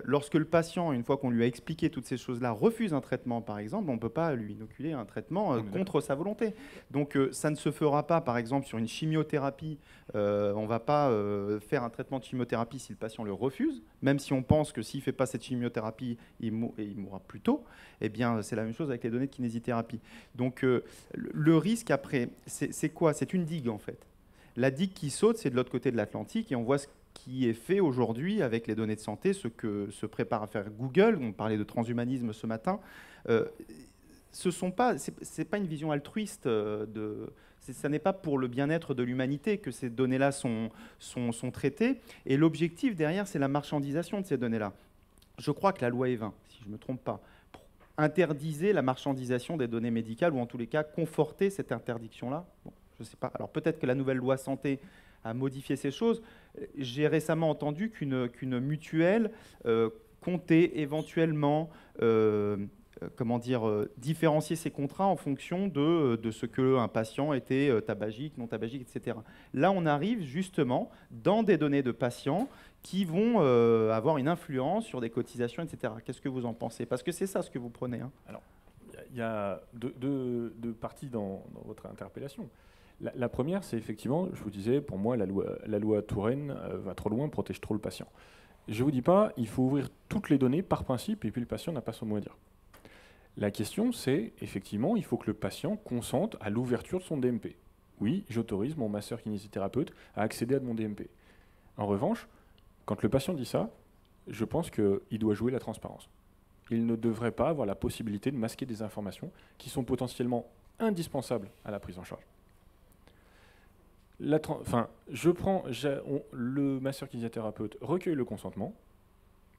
Lorsque le patient, une fois qu'on lui a expliqué toutes ces choses-là, refuse un traitement, par exemple, on ne peut pas lui inoculer un traitement contre sa volonté. Donc ça ne se fera pas, par exemple, sur une chimiothérapie. On ne va pas faire un traitement de chimiothérapie si le patient le refuse, même si on pense que s'il ne fait pas cette chimiothérapie, il mourra plus tôt. Eh bien, c'est la même chose avec les données de kinésithérapie. Donc le risque, après, c'est quoi? C'est une digue, en fait. La digue qui saute, c'est de l'autre côté de l'Atlantique, et on voit ce qui est fait aujourd'hui avec les données de santé, ce que se prépare à faire Google. On parlait de transhumanisme ce matin. C'est pas une vision altruiste. Ça n'est pas pour le bien-être de l'humanité que ces données-là sont traitées. Et l'objectif derrière, c'est la marchandisation de ces données-là. Je crois que la loi E20, si je ne me trompe pas, interdisait la marchandisation des données médicales, ou en tous les cas confortait cette interdiction-là. Bon, je ne sais pas. Alors peut-être que la nouvelle loi santé à modifier ces choses. J'ai récemment entendu qu'une mutuelle comptait éventuellement différencier ses contrats en fonction de ce qu'un patient était tabagique, non tabagique, etc. Là, on arrive justement dans des données de patients qui vont avoir une influence sur des cotisations, etc. Qu'est-ce que vous en pensez? Parce que c'est ça ce que vous prenez. Hein. Alors, il y a deux parties dans votre interpellation. La première, c'est effectivement, je vous disais, pour moi, la loi Touraine va trop loin, protège trop le patient. Je ne vous dis pas, il faut ouvrir toutes les données par principe, et puis le patient n'a pas son mot à dire. La question, c'est, effectivement, il faut que le patient consente à l'ouverture de son DMP. Oui, j'autorise mon masseur kinésithérapeute à accéder à mon DMP. En revanche, quand le patient dit ça, je pense qu'il doit jouer la transparence. Il ne devrait pas avoir la possibilité de masquer des informations qui sont potentiellement indispensables à la prise en charge. Le masseur kinésithérapeute recueille le consentement,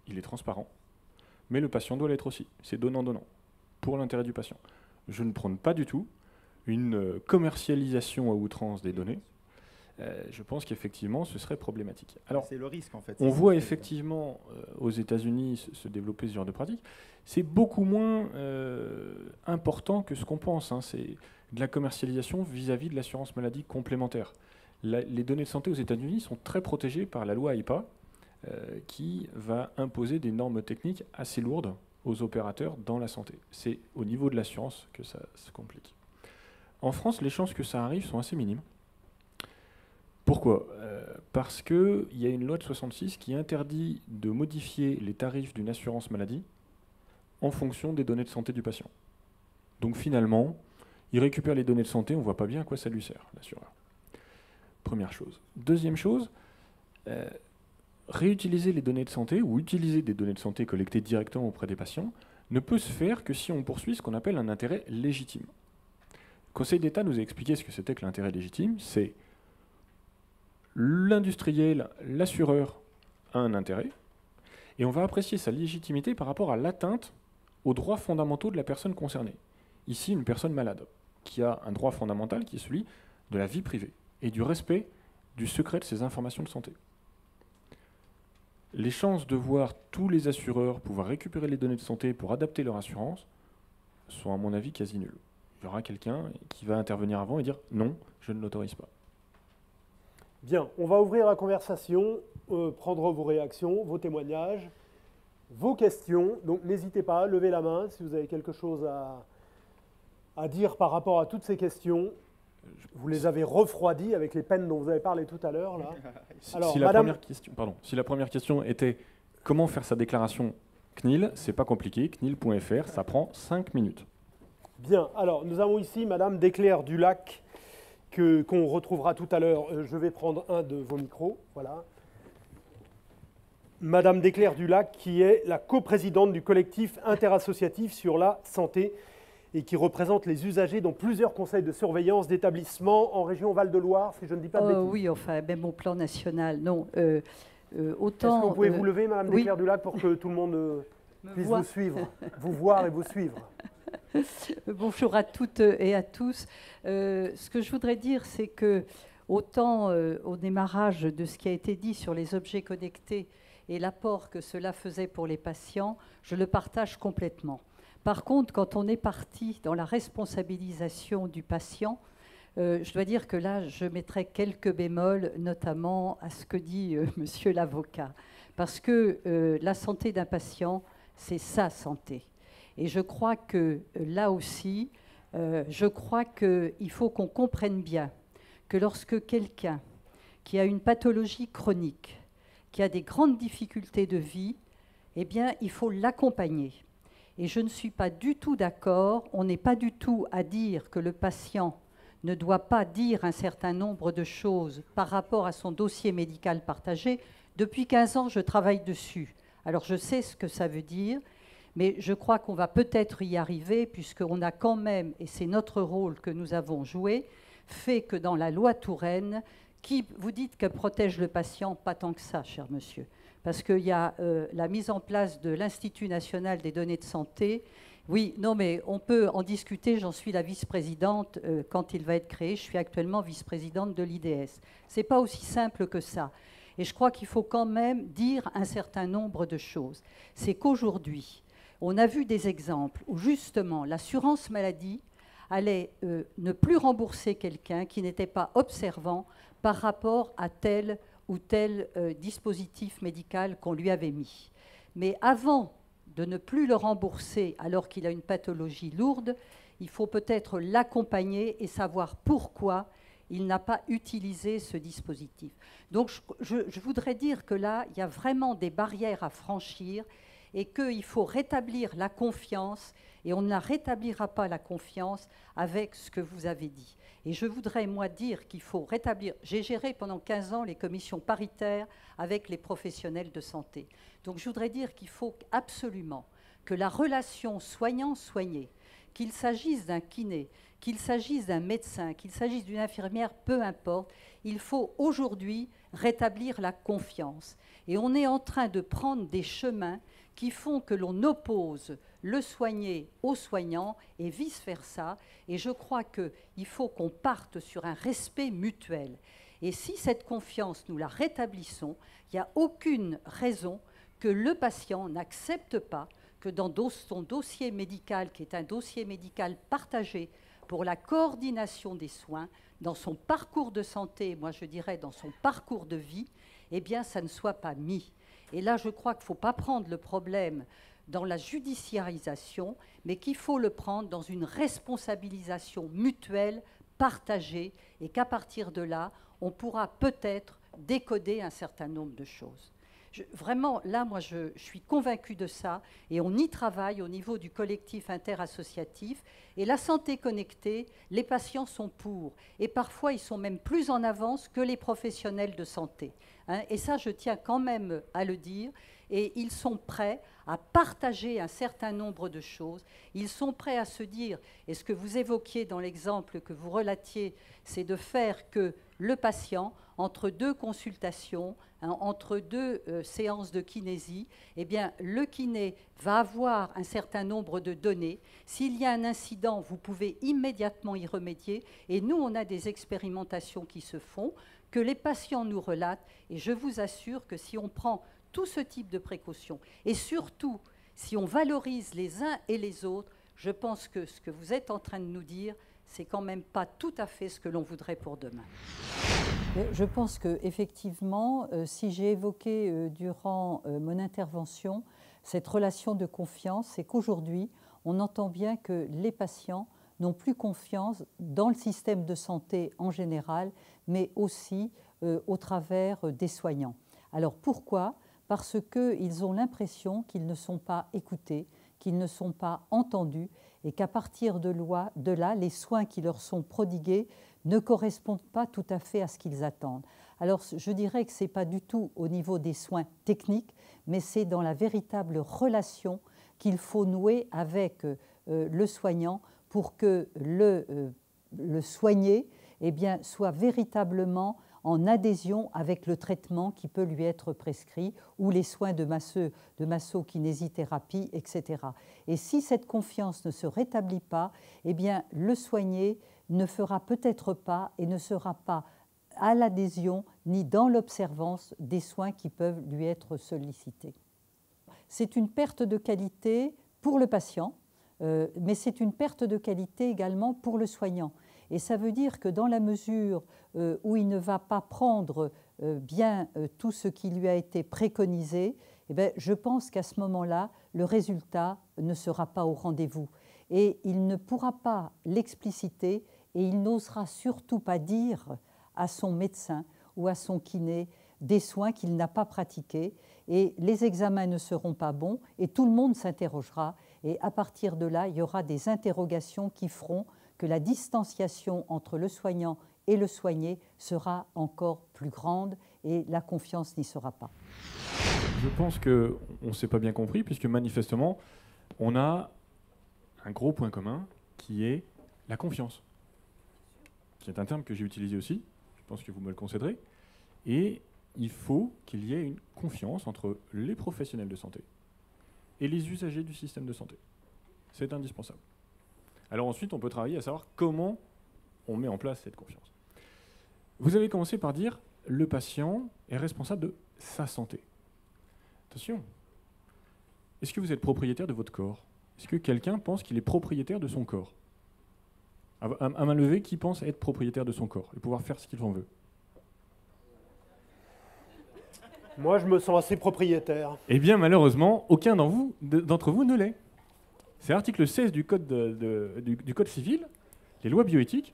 il est transparent, mais le patient doit l'être aussi. C'est donnant-donnant, pour l'intérêt du patient. Je ne prône pas du tout une commercialisation à outrance des données. Je pense qu'effectivement, ce serait problématique. Alors, c'est le risque, en fait. On voit effectivement aux États-Unis se développer ce genre de pratique. C'est beaucoup moins important que ce qu'on pense. Hein. C'est de la commercialisation vis-à-vis de l'assurance maladie complémentaire. Les données de santé aux États-Unis sont très protégées par la loi AIPA, qui va imposer des normes techniques assez lourdes aux opérateurs dans la santé. C'est au niveau de l'assurance que ça se complique. En France, les chances que ça arrive sont assez minimes. Pourquoi? Parce qu'il y a une loi de 66 qui interdit de modifier les tarifs d'une assurance maladie en fonction des données de santé du patient. Donc finalement, il récupère les données de santé, on ne voit pas bien à quoi ça lui sert, l'assureur. Première chose. Deuxième chose, réutiliser les données de santé ou utiliser des données de santé collectées directement auprès des patients ne peut se faire que si on poursuit ce qu'on appelle un intérêt légitime. Le Conseil d'État nous a expliqué ce que c'était que l'intérêt légitime. C'est l'industriel, l'assureur a un intérêt, et on va apprécier sa légitimité par rapport à l'atteinte aux droits fondamentaux de la personne concernée. Ici, une personne malade, qui a un droit fondamental qui est celui de la vie privée et du respect du secret de ses informations de santé. Les chances de voir tous les assureurs pouvoir récupérer les données de santé pour adapter leur assurance sont, à mon avis, quasi nulles. Il y aura quelqu'un qui va intervenir avant et dire « non, je ne l'autorise pas ». Bien, on va ouvrir la conversation, prendre vos réactions, vos témoignages, vos questions. Donc n'hésitez pas, levez la main si vous avez quelque chose à dire par rapport à toutes ces questions. Vous les avez refroidies avec les peines dont vous avez parlé tout à l'heure. Alors, si la première question était comment faire sa déclaration CNIL, c'est pas compliqué, CNIL.fr, ça prend 5 minutes. Bien, alors nous avons ici Madame Desclères-Dulac, qu'on retrouvera tout à l'heure. Je vais prendre un de vos micros. Voilà. Madame Desclères-Dulac, qui est la coprésidente du collectif interassociatif sur la santé et qui représente les usagers dans plusieurs conseils de surveillance d'établissements en région Val-de-Loire, si je ne dis pas de bêtises. Oui, enfin, même au plan national, non. Autant. Est-ce que vous pouvez vous lever, Madame Desclères-Dulac, pour que tout le monde... puisse vous suivre, vous voir et vous suivre. Bonjour à toutes et à tous. Ce que je voudrais dire, c'est que autant au démarrage de ce qui a été dit sur les objets connectés et l'apport que cela faisait pour les patients, je le partage complètement. Par contre, quand on est parti dans la responsabilisation du patient, je dois dire que là, je mettrai quelques bémols, notamment à ce que dit monsieur l'avocat. Parce que la santé d'un patient, c'est sa santé. Et je crois que là aussi, il faut qu'on comprenne bien que lorsque quelqu'un qui a une pathologie chronique, qui a des grandes difficultés de vie, eh bien, il faut l'accompagner. Et je ne suis pas du tout d'accord, on n'est pas du tout à dire que le patient ne doit pas dire un certain nombre de choses par rapport à son dossier médical partagé. Depuis 15 ans, je travaille dessus. Alors, je sais ce que ça veut dire, mais je crois qu'on va peut-être y arriver, puisqu'on a quand même, et c'est notre rôle que nous avons joué, fait que dans la loi Touraine, qui, vous dites qu'elle protège le patient, pas tant que ça, cher monsieur, parce qu'il y a la mise en place de l'Institut national des données de santé. Oui, non, mais on peut en discuter, j'en suis la vice-présidente quand il va être créé, je suis actuellement vice-présidente de l'IDS. Ce n'est pas aussi simple que ça. Et je crois qu'il faut quand même dire un certain nombre de choses. C'est qu'aujourd'hui, on a vu des exemples où justement l'assurance maladie allait ne plus rembourser quelqu'un qui n'était pas observant par rapport à tel ou tel dispositif médical qu'on lui avait mis. Mais avant de ne plus le rembourser alors qu'il a une pathologie lourde, il faut peut-être l'accompagner et savoir pourquoi il n'a pas utilisé ce dispositif. Donc je voudrais dire que là, il y a vraiment des barrières à franchir et qu'il faut rétablir la confiance, et on ne la rétablira pas la confiance avec ce que vous avez dit. Et je voudrais, moi, dire qu'il faut rétablir... J'ai géré pendant 15 ans les commissions paritaires avec les professionnels de santé. Donc je voudrais dire qu'il faut absolument que la relation soignant-soigné, qu'il s'agisse d'un kiné, qu'il s'agisse d'un médecin, qu'il s'agisse d'une infirmière, peu importe, il faut aujourd'hui rétablir la confiance. Et on est en train de prendre des chemins qui font que l'on oppose le soigné au soignant et vice-versa. Et je crois qu'il faut qu'on parte sur un respect mutuel. Et si cette confiance, nous la rétablissons, il n'y a aucune raison que le patient n'accepte pas que dans son dossier médical, qui est un dossier médical partagé pour la coordination des soins, dans son parcours de santé, moi je dirais dans son parcours de vie, eh bien ça ne soit pas mis. Et là, je crois qu'il ne faut pas prendre le problème dans la judiciarisation, mais qu'il faut le prendre dans une responsabilisation mutuelle, partagée, et qu'à partir de là, on pourra peut-être décoder un certain nombre de choses. Vraiment, là, moi, je suis convaincue de ça, et on y travaille au niveau du collectif interassociatif. Et la santé connectée, les patients sont pour, et parfois, ils sont même plus en avance que les professionnels de santé. Hein, et ça, je tiens quand même à le dire, et ils sont prêts à partager un certain nombre de choses. Ils sont prêts à se dire, et ce que vous évoquiez dans l'exemple que vous relatiez, c'est de faire que le patient, entre deux consultations, hein, entre deux séances de kinésie, eh bien, le kiné va avoir un certain nombre de données. S'il y a un incident, vous pouvez immédiatement y remédier. Et nous, on a des expérimentations qui se font, que les patients nous relatent. Et je vous assure que si on prend tout ce type de précautions, et surtout, si on valorise les uns et les autres, je pense que ce que vous êtes en train de nous dire, c'est quand même pas tout à fait ce que l'on voudrait pour demain. Je pense qu'effectivement, si j'ai évoqué durant mon intervention cette relation de confiance, c'est qu'aujourd'hui, on entend bien que les patients n'ont plus confiance dans le système de santé en général, mais aussi au travers des soignants. Alors pourquoi ? Parce qu'ils ont l'impression qu'ils ne sont pas écoutés, qu'ils ne sont pas entendus, et qu'à partir de là, les soins qui leur sont prodigués ne correspondent pas tout à fait à ce qu'ils attendent. Alors je dirais que ce n'est pas du tout au niveau des soins techniques, mais c'est dans la véritable relation qu'il faut nouer avec le soignant pour que le soigné, eh bien, soit véritablement en adhésion avec le traitement qui peut lui être prescrit ou les soins de masso-kinésithérapie, etc. Et si cette confiance ne se rétablit pas, eh bien, le soigné ne fera peut-être pas et ne sera pas à l'adhésion ni dans l'observance des soins qui peuvent lui être sollicités. C'est une perte de qualité pour le patient, mais c'est une perte de qualité également pour le soignant. Et ça veut dire que dans la mesure où il ne va pas prendre bien tout ce qui lui a été préconisé, eh bien, je pense qu'à ce moment-là, le résultat ne sera pas au rendez-vous. Et il ne pourra pas l'expliciter et il n'osera surtout pas dire à son médecin ou à son kiné des soins qu'il n'a pas pratiqués. Et les examens ne seront pas bons et tout le monde s'interrogera. Et à partir de là, il y aura des interrogations qui feront que la distanciation entre le soignant et le soigné sera encore plus grande et la confiance n'y sera pas. Je pense qu'on ne s'est pas bien compris puisque manifestement, on a un gros point commun qui est la confiance, qui est un terme que j'ai utilisé aussi, je pense que vous me le concéderez, et il faut qu'il y ait une confiance entre les professionnels de santé et les usagers du système de santé. C'est indispensable. Alors ensuite, on peut travailler à savoir comment on met en place cette confiance. Vous avez commencé par dire le patient est responsable de sa santé. Attention, est-ce que vous êtes propriétaire de votre corps? Est-ce que quelqu'un pense qu'il est propriétaire de son corps? À main levée, qui pense être propriétaire de son corps et pouvoir faire ce qu'il en veut? Moi, je me sens assez propriétaire. Eh bien, malheureusement, aucun d'entre vous ne l'est. C'est l'article 16 du Code, du Code civil, les lois bioéthiques.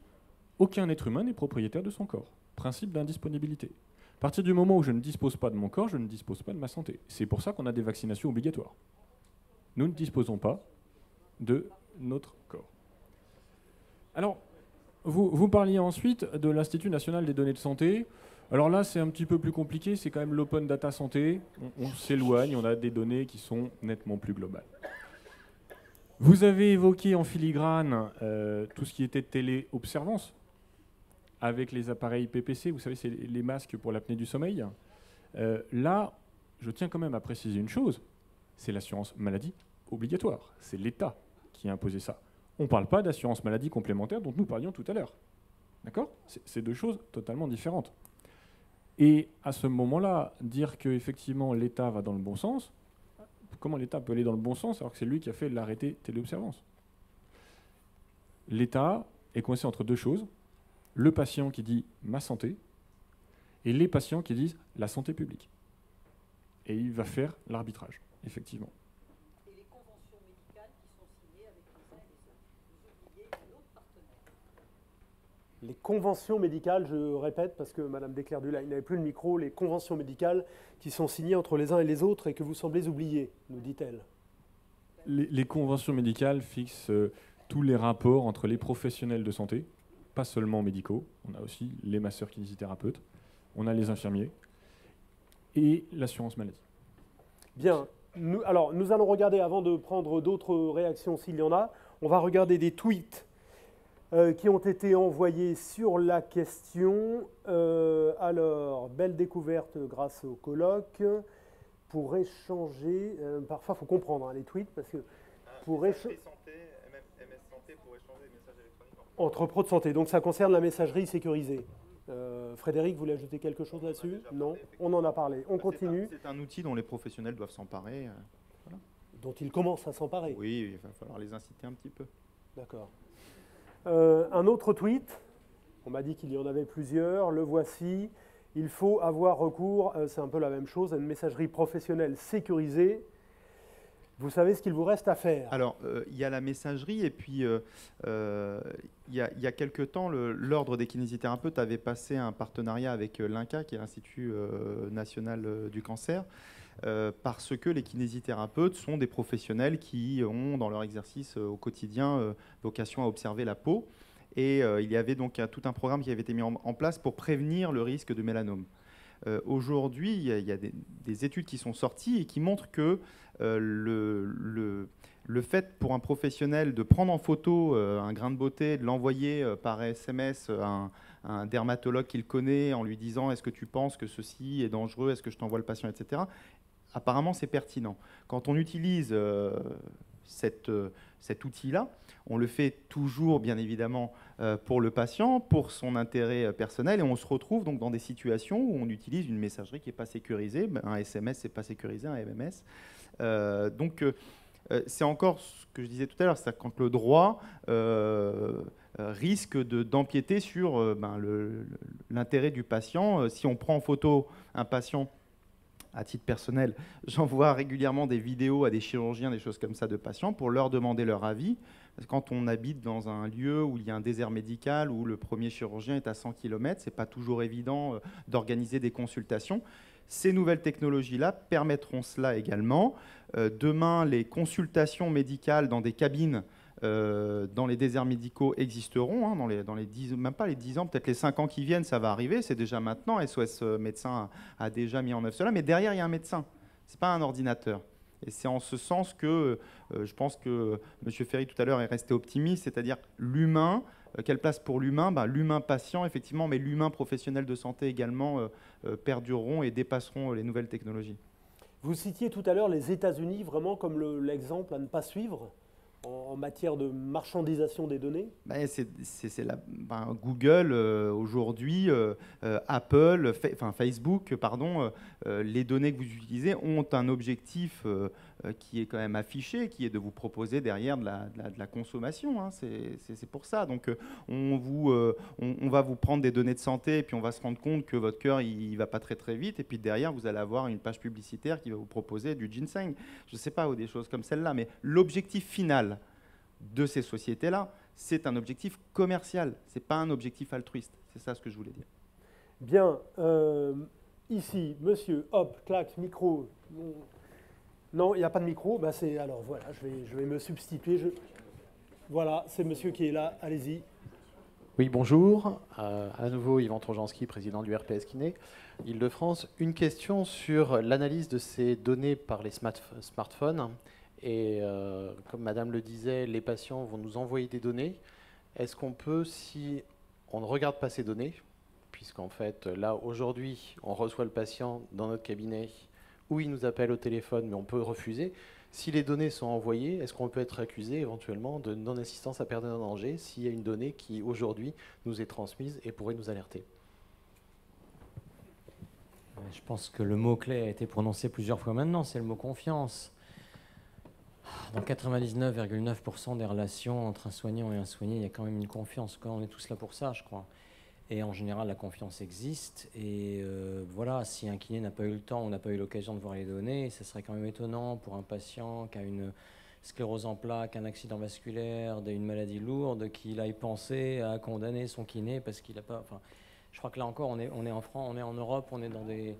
Aucun être humain n'est propriétaire de son corps. Principe d'indisponibilité. À partir du moment où je ne dispose pas de mon corps, je ne dispose pas de ma santé. C'est pour ça qu'on a des vaccinations obligatoires. Nous ne disposons pas de notre corps. Alors, vous parliez ensuite de l'Institut national des données de santé. Alors là, c'est un petit peu plus compliqué, c'est quand même l'open data santé. On s'éloigne, on a des données qui sont nettement plus globales. Vous avez évoqué en filigrane tout ce qui était téléobservance avec les appareils PPC, vous savez, c'est les masques pour l'apnée du sommeil. Là, je tiens quand même à préciser une chose, c'est l'assurance maladie obligatoire. C'est l'État qui a imposé ça. On ne parle pas d'assurance maladie complémentaire dont nous parlions tout à l'heure. D'accord ? C'est deux choses totalement différentes. Et à ce moment-là, dire qu'effectivement l'État va dans le bon sens, comment l'État peut aller dans le bon sens alors que c'est lui qui a fait l'arrêté téléobservance? L'État est coincé entre deux choses, le patient qui dit « ma santé » et les patients qui disent « la santé publique ». Et il va faire l'arbitrage, effectivement. Et les conventions médicales qui sont signées avec les uns et les autres. Vous oubliez un autre partenaire. Les conventions médicales, je répète, parce que Mme Desclerc-Dulac n'avait plus le micro, les conventions médicales qui sont signées entre les uns et les autres et que vous semblez oublier, nous dit-elle. Les conventions médicales fixent tous les rapports entre les professionnels de santé, pas seulement médicaux, on a aussi les masseurs kinésithérapeutes, on a les infirmiers et l'assurance maladie. Bien, nous allons regarder, avant de prendre d'autres réactions s'il y en a, on va regarder des tweets qui ont été envoyés sur la question. Alors, belle découverte grâce au colloque. Pour échanger, parfois il faut comprendre les tweets, parce que pour échanger... Entre pros de santé, donc ça concerne la messagerie sécurisée. Frédéric, vous voulez ajouter quelque chose là-dessus? Non, on en a parlé. On continue. C'est un outil dont les professionnels doivent s'emparer. Voilà. Dont ils commencent à s'emparer. Oui, il va falloir les inciter un petit peu. D'accord. Un autre tweet, on m'a dit qu'il y en avait plusieurs, le voici. Il faut avoir recours, c'est un peu la même chose, à une messagerie professionnelle sécurisée. Vous savez ce qu'il vous reste à faire? Alors, il y a la messagerie et puis il y a quelque temps, l'Ordre des kinésithérapeutes avait passé un partenariat avec l'INCa, qui est l'Institut national du cancer, parce que les kinésithérapeutes sont des professionnels qui ont, dans leur exercice au quotidien, vocation à observer la peau. Et il y avait donc tout un programme qui avait été mis en place pour prévenir le risque de mélanome. Aujourd'hui, il y a des études qui sont sorties et qui montrent que le fait pour un professionnel de prendre en photo un grain de beauté, de l'envoyer par SMS à un dermatologue qu'il connaît en lui disant « Est-ce que tu penses que ceci est dangereux? Est-ce que je t'envoie le patient ?» etc. Apparemment, c'est pertinent. Quand on utilise cet outil-là, on le fait toujours, bien évidemment, pour le patient, pour son intérêt personnel, et on se retrouve donc dans des situations où on utilise une messagerie qui n'est pas sécurisée. Un SMS, c'est pas sécurisé, un MMS. C'est encore ce que je disais tout à l'heure, c'est quand le droit risque d'empiéter sur l'intérêt du patient. Si on prend en photo un patient, à titre personnel, j'envoie régulièrement des vidéos à des chirurgiens, des choses comme ça de patients, pour leur demander leur avis. Parce que quand on habite dans un lieu où il y a un désert médical, où le premier chirurgien est à 100 km, ce n'est pas toujours évident d'organiser des consultations. Ces nouvelles technologies-là permettront cela également. Demain, les consultations médicales dans des cabines dans les déserts médicaux existeront, hein, dans les 10, même pas les 10 ans, peut-être les 5 ans qui viennent, ça va arriver, c'est déjà maintenant. SOS Médecins a déjà mis en œuvre cela, mais derrière, il y a un médecin, ce n'est pas un ordinateur. Et c'est en ce sens que je pense que M. Ferry tout à l'heure est resté optimiste, c'est-à-dire l'humain, quelle place pour l'humain? L'humain patient, effectivement, mais l'humain professionnel de santé également perdureront et dépasseront les nouvelles technologies. Vous citiez tout à l'heure les États-Unis vraiment comme l'exemple à ne pas suivre en matière de marchandisation des données? Google, aujourd'hui, Apple, Facebook, pardon, les données que vous utilisez ont un objectif qui est quand même affiché, qui est de vous proposer derrière de la consommation. Hein, c'est pour ça. Donc, on va vous prendre des données de santé et puis on va se rendre compte que votre cœur, il ne va pas très très vite. Et puis derrière, vous allez avoir une page publicitaire qui va vous proposer du ginseng. Je ne sais pas, ou des choses comme celle-là. Mais l'objectif final de ces sociétés-là, c'est un objectif commercial. Ce n'est pas un objectif altruiste. C'est ça ce que je voulais dire. Bien. Ici, monsieur, hop, clac, micro. Non, il n'y a pas de micro. Alors voilà, je vais me substituer. Voilà, c'est monsieur qui est là. Allez-y. Oui, bonjour. À nouveau, Yvan Trojanski, président du RPS Kiné, Île-de-France. Une question sur l'analyse de ces données par les smartphones. Et comme Madame le disait, les patients vont nous envoyer des données. Est-ce qu'on peut, si on ne regarde pas ces données, puisqu'en fait, là, aujourd'hui, on reçoit le patient dans notre cabinet, ou il nous appelle au téléphone, mais on peut refuser. Si les données sont envoyées, est-ce qu'on peut être accusé éventuellement de non-assistance à personne en danger s'il y a une donnée qui, aujourd'hui, nous est transmise et pourrait nous alerter? Je pense que le mot-clé a été prononcé plusieurs fois maintenant, c'est le mot confiance. Dans 99,9% des relations entre un soignant et un soigné, il y a quand même une confiance. On est tous là pour ça, je crois. Et en général, la confiance existe. Et voilà, si un kiné n'a pas eu le temps ou n'a pas eu l'occasion de voir les données, ce serait quand même étonnant pour un patient qui a une sclérose en plaques, un accident vasculaire, une maladie lourde, qu'il aille penser à condamner son kiné parce qu'il n'a pas... Enfin, je crois que là encore, on est en France, on est en Europe, on est dans des...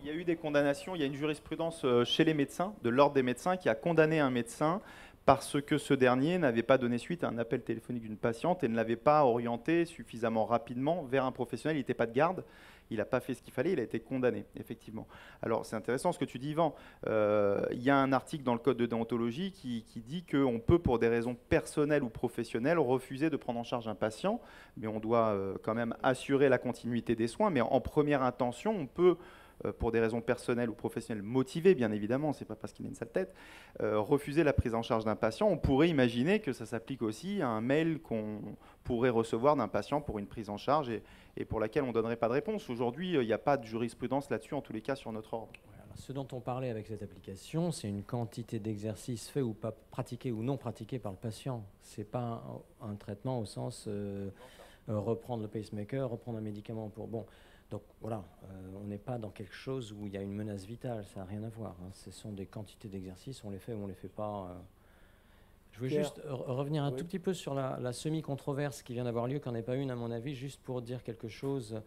Il y a eu des condamnations, il y a une jurisprudence chez les médecins, de l'ordre des médecins, qui a condamné un médecin parce que ce dernier n'avait pas donné suite à un appel téléphonique d'une patiente et ne l'avait pas orienté suffisamment rapidement vers un professionnel. Il n'était pas de garde, il n'a pas fait ce qu'il fallait, il a été condamné, effectivement. Alors c'est intéressant ce que tu dis, Yvan. Il y a un article dans le Code de déontologie qui dit qu'on peut, pour des raisons personnelles ou professionnelles, refuser de prendre en charge un patient, mais on doit quand même assurer la continuité des soins. Mais en première intention, on peut, pour des raisons personnelles ou professionnelles motivées, bien évidemment, c'est pas parce qu'il a une sale tête, refuser la prise en charge d'un patient. On pourrait imaginer que ça s'applique aussi à un mail qu'on pourrait recevoir d'un patient pour une prise en charge et pour laquelle on ne donnerait pas de réponse. Aujourd'hui, il n'y a pas de jurisprudence là-dessus, en tous les cas, sur notre ordre. Ce dont on parlait avec cette application, c'est une quantité d'exercices faits ou pas pratiqués ou non pratiqués par le patient. Ce n'est pas un traitement au sens reprendre le pacemaker, reprendre un médicament pour... Bon, donc voilà, on n'est pas dans quelque chose où il y a une menace vitale, ça n'a rien à voir. Hein. Ce sont des quantités d'exercices, on les fait ou on ne les fait pas. Je veux juste revenir un tout petit peu sur la semi-controverse qui vient d'avoir lieu, qui n'en est pas une à mon avis, juste pour dire quelque chose,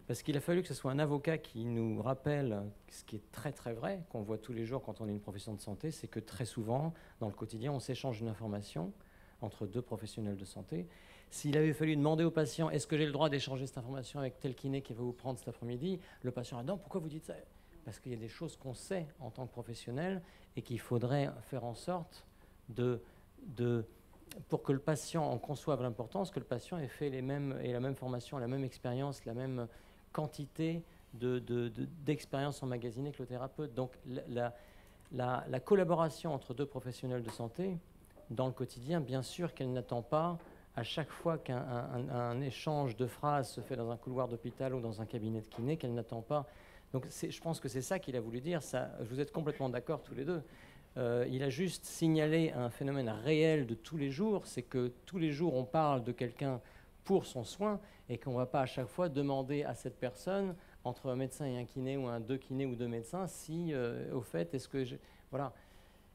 parce qu'il a fallu que ce soit un avocat qui nous rappelle ce qui est très très vrai, qu'on voit tous les jours quand on est une profession de santé, c'est que très souvent, dans le quotidien, on s'échange une information entre deux professionnels de santé. S'il avait fallu demander au patient « Est-ce que j'ai le droit d'échanger cette information avec tel kiné qui va vous prendre cet après-midi ?» Le patient a « Non, pourquoi vous dites ça ?» Parce qu'il y a des choses qu'on sait en tant que professionnel et qu'il faudrait faire en sorte de pour que le patient en conçoive l'importance, que le patient ait fait ait la même formation, la même expérience, la même quantité d'expérience emmagasinée que le thérapeute. Donc la collaboration entre deux professionnels de santé, dans le quotidien, bien sûr qu'elle n'attend pas, à chaque fois qu'un échange de phrases se fait dans un couloir d'hôpital ou dans un cabinet de kiné, qu'elle n'attend pas. Donc je pense que c'est ça qu'il a voulu dire. Ça, vous êtes complètement d'accord tous les deux. Il a juste signalé un phénomène réel de tous les jours, c'est que tous les jours on parle de quelqu'un pour son soin et qu'on ne va pas à chaque fois demander à cette personne, entre un médecin et un kiné ou deux kinés ou deux médecins, si au fait, est-ce que voilà.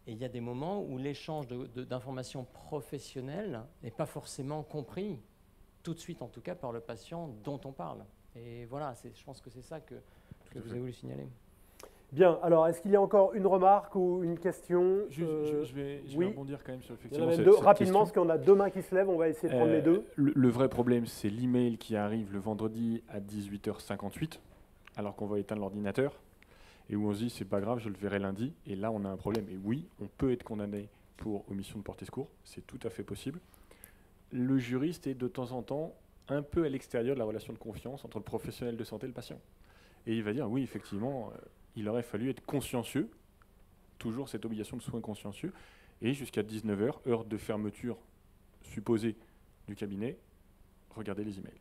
Et il y a des moments où l'échange d'informations professionnelles n'est pas forcément compris, tout de suite en tout cas, par le patient dont on parle. Et voilà, je pense que c'est ça que vous avez voulu signaler. Bien, alors est-ce qu'il y a encore une remarque ou une question? Je vais rebondir quand même sur effectivement cette rapidement, parce qu'on a deux mains qui se lèvent, on va essayer de prendre les deux. Le vrai problème, c'est l'email qui arrive le vendredi à 18h58, alors qu'on va éteindre l'ordinateur, et où on se dit c'est pas grave, je le verrai lundi, et là on a un problème. Et oui, on peut être condamné pour omission de porter secours, c'est tout à fait possible. Le juriste est de temps en temps un peu à l'extérieur de la relation de confiance entre le professionnel de santé et le patient. Et il va dire oui, effectivement, il aurait fallu être consciencieux, toujours cette obligation de soins consciencieux, et jusqu'à 19h, heure de fermeture supposée du cabinet, regardez les emails.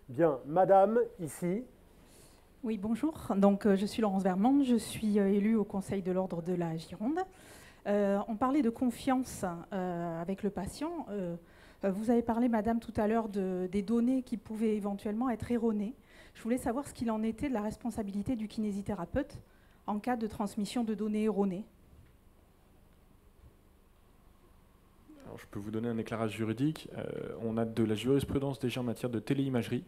Bien, madame, ici. Oui, bonjour. Donc, je suis Laurence Vermand, je suis élue au Conseil de l'Ordre de la Gironde. On parlait de confiance avec le patient. Vous avez parlé, madame, tout à l'heure des données qui pouvaient éventuellement être erronées. Je voulais savoir ce qu'il en était de la responsabilité du kinésithérapeute en cas de transmission de données erronées. Alors, je peux vous donner un éclairage juridique. On a de la jurisprudence déjà en matière de téléimagerie,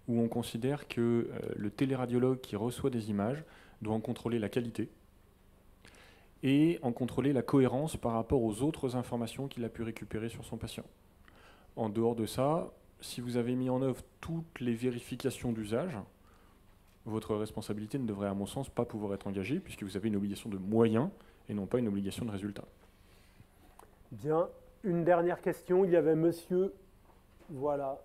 où on considère que le téléradiologue qui reçoit des images doit en contrôler la qualité et en contrôler la cohérence par rapport aux autres informations qu'il a pu récupérer sur son patient. En dehors de ça, si vous avez mis en œuvre toutes les vérifications d'usage, votre responsabilité ne devrait, à mon sens, pas pouvoir être engagée, puisque vous avez une obligation de moyens et non pas une obligation de résultat. Bien. Une dernière question. Il y avait monsieur... Voilà.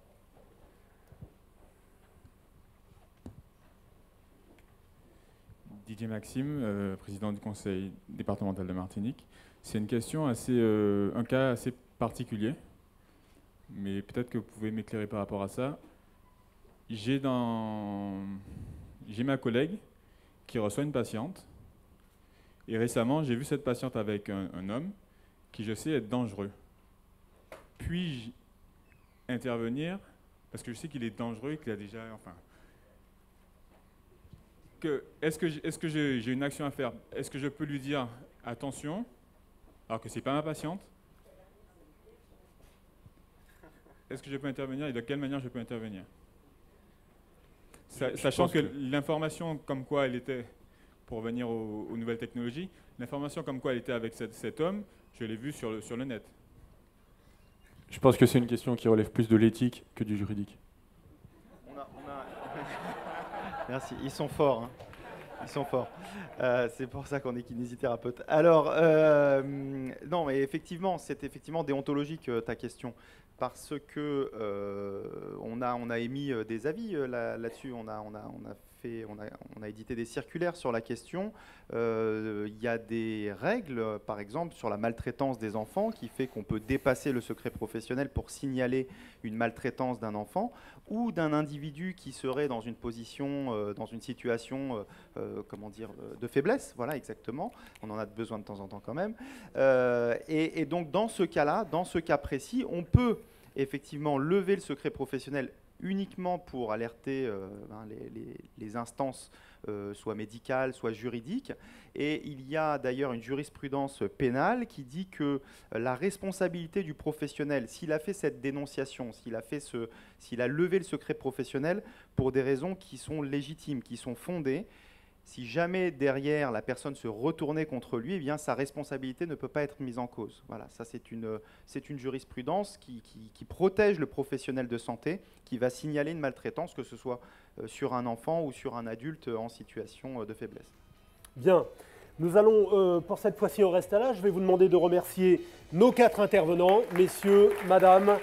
Didier Maxime, président du conseil départemental de Martinique. C'est une question un cas assez particulier, mais peut-être que vous pouvez m'éclairer par rapport à ça. J'ai ma collègue qui reçoit une patiente, et récemment j'ai vu cette patiente avec un homme qui je sais être dangereux. Puis-je intervenir, parce que je sais qu'il est dangereux et qu'il a déjà... Enfin, est-ce que j'ai une action à faire? Est-ce que je peux lui dire attention, alors que ce n'est pas ma patiente? Est-ce que je peux intervenir et de quelle manière je peux intervenir? Sachant que l'information comme quoi elle était, pour revenir aux nouvelles technologies, l'information comme quoi elle était avec cet homme, je l'ai vue sur le net. Je pense que c'est une question qui relève plus de l'éthique que du juridique. Merci, ils sont forts. Hein. Ils sont forts. C'est pour ça qu'on est kinésithérapeute. Alors, non, mais effectivement, c'est effectivement déontologique ta question, parce que on a émis des avis là-dessus. On a édité des circulaires sur la question. Il y a des règles, par exemple, sur la maltraitance des enfants, qui fait qu'on peut dépasser le secret professionnel pour signaler une maltraitance d'un enfant ou d'un individu qui serait dans une position, dans une situation, comment dire, de faiblesse. Voilà, exactement. On en a besoin de temps en temps quand même. Et donc, dans ce cas-là, dans ce cas précis, on peut effectivement lever le secret professionnel uniquement pour alerter les instances, soit médicales, soit juridiques. Et il y a d'ailleurs une jurisprudence pénale qui dit que la responsabilité du professionnel, s'il a fait cette dénonciation, s'il a levé le secret professionnel pour des raisons qui sont légitimes, qui sont fondées, si jamais derrière la personne se retournait contre lui, eh bien sa responsabilité ne peut pas être mise en cause. Voilà, ça c'est une jurisprudence qui protège le professionnel de santé, qui va signaler une maltraitance, que ce soit sur un enfant ou sur un adulte en situation de faiblesse. Bien. Nous allons, pour cette fois-ci, en rester là. Je vais vous demander de remercier nos 4 intervenants, messieurs, madame.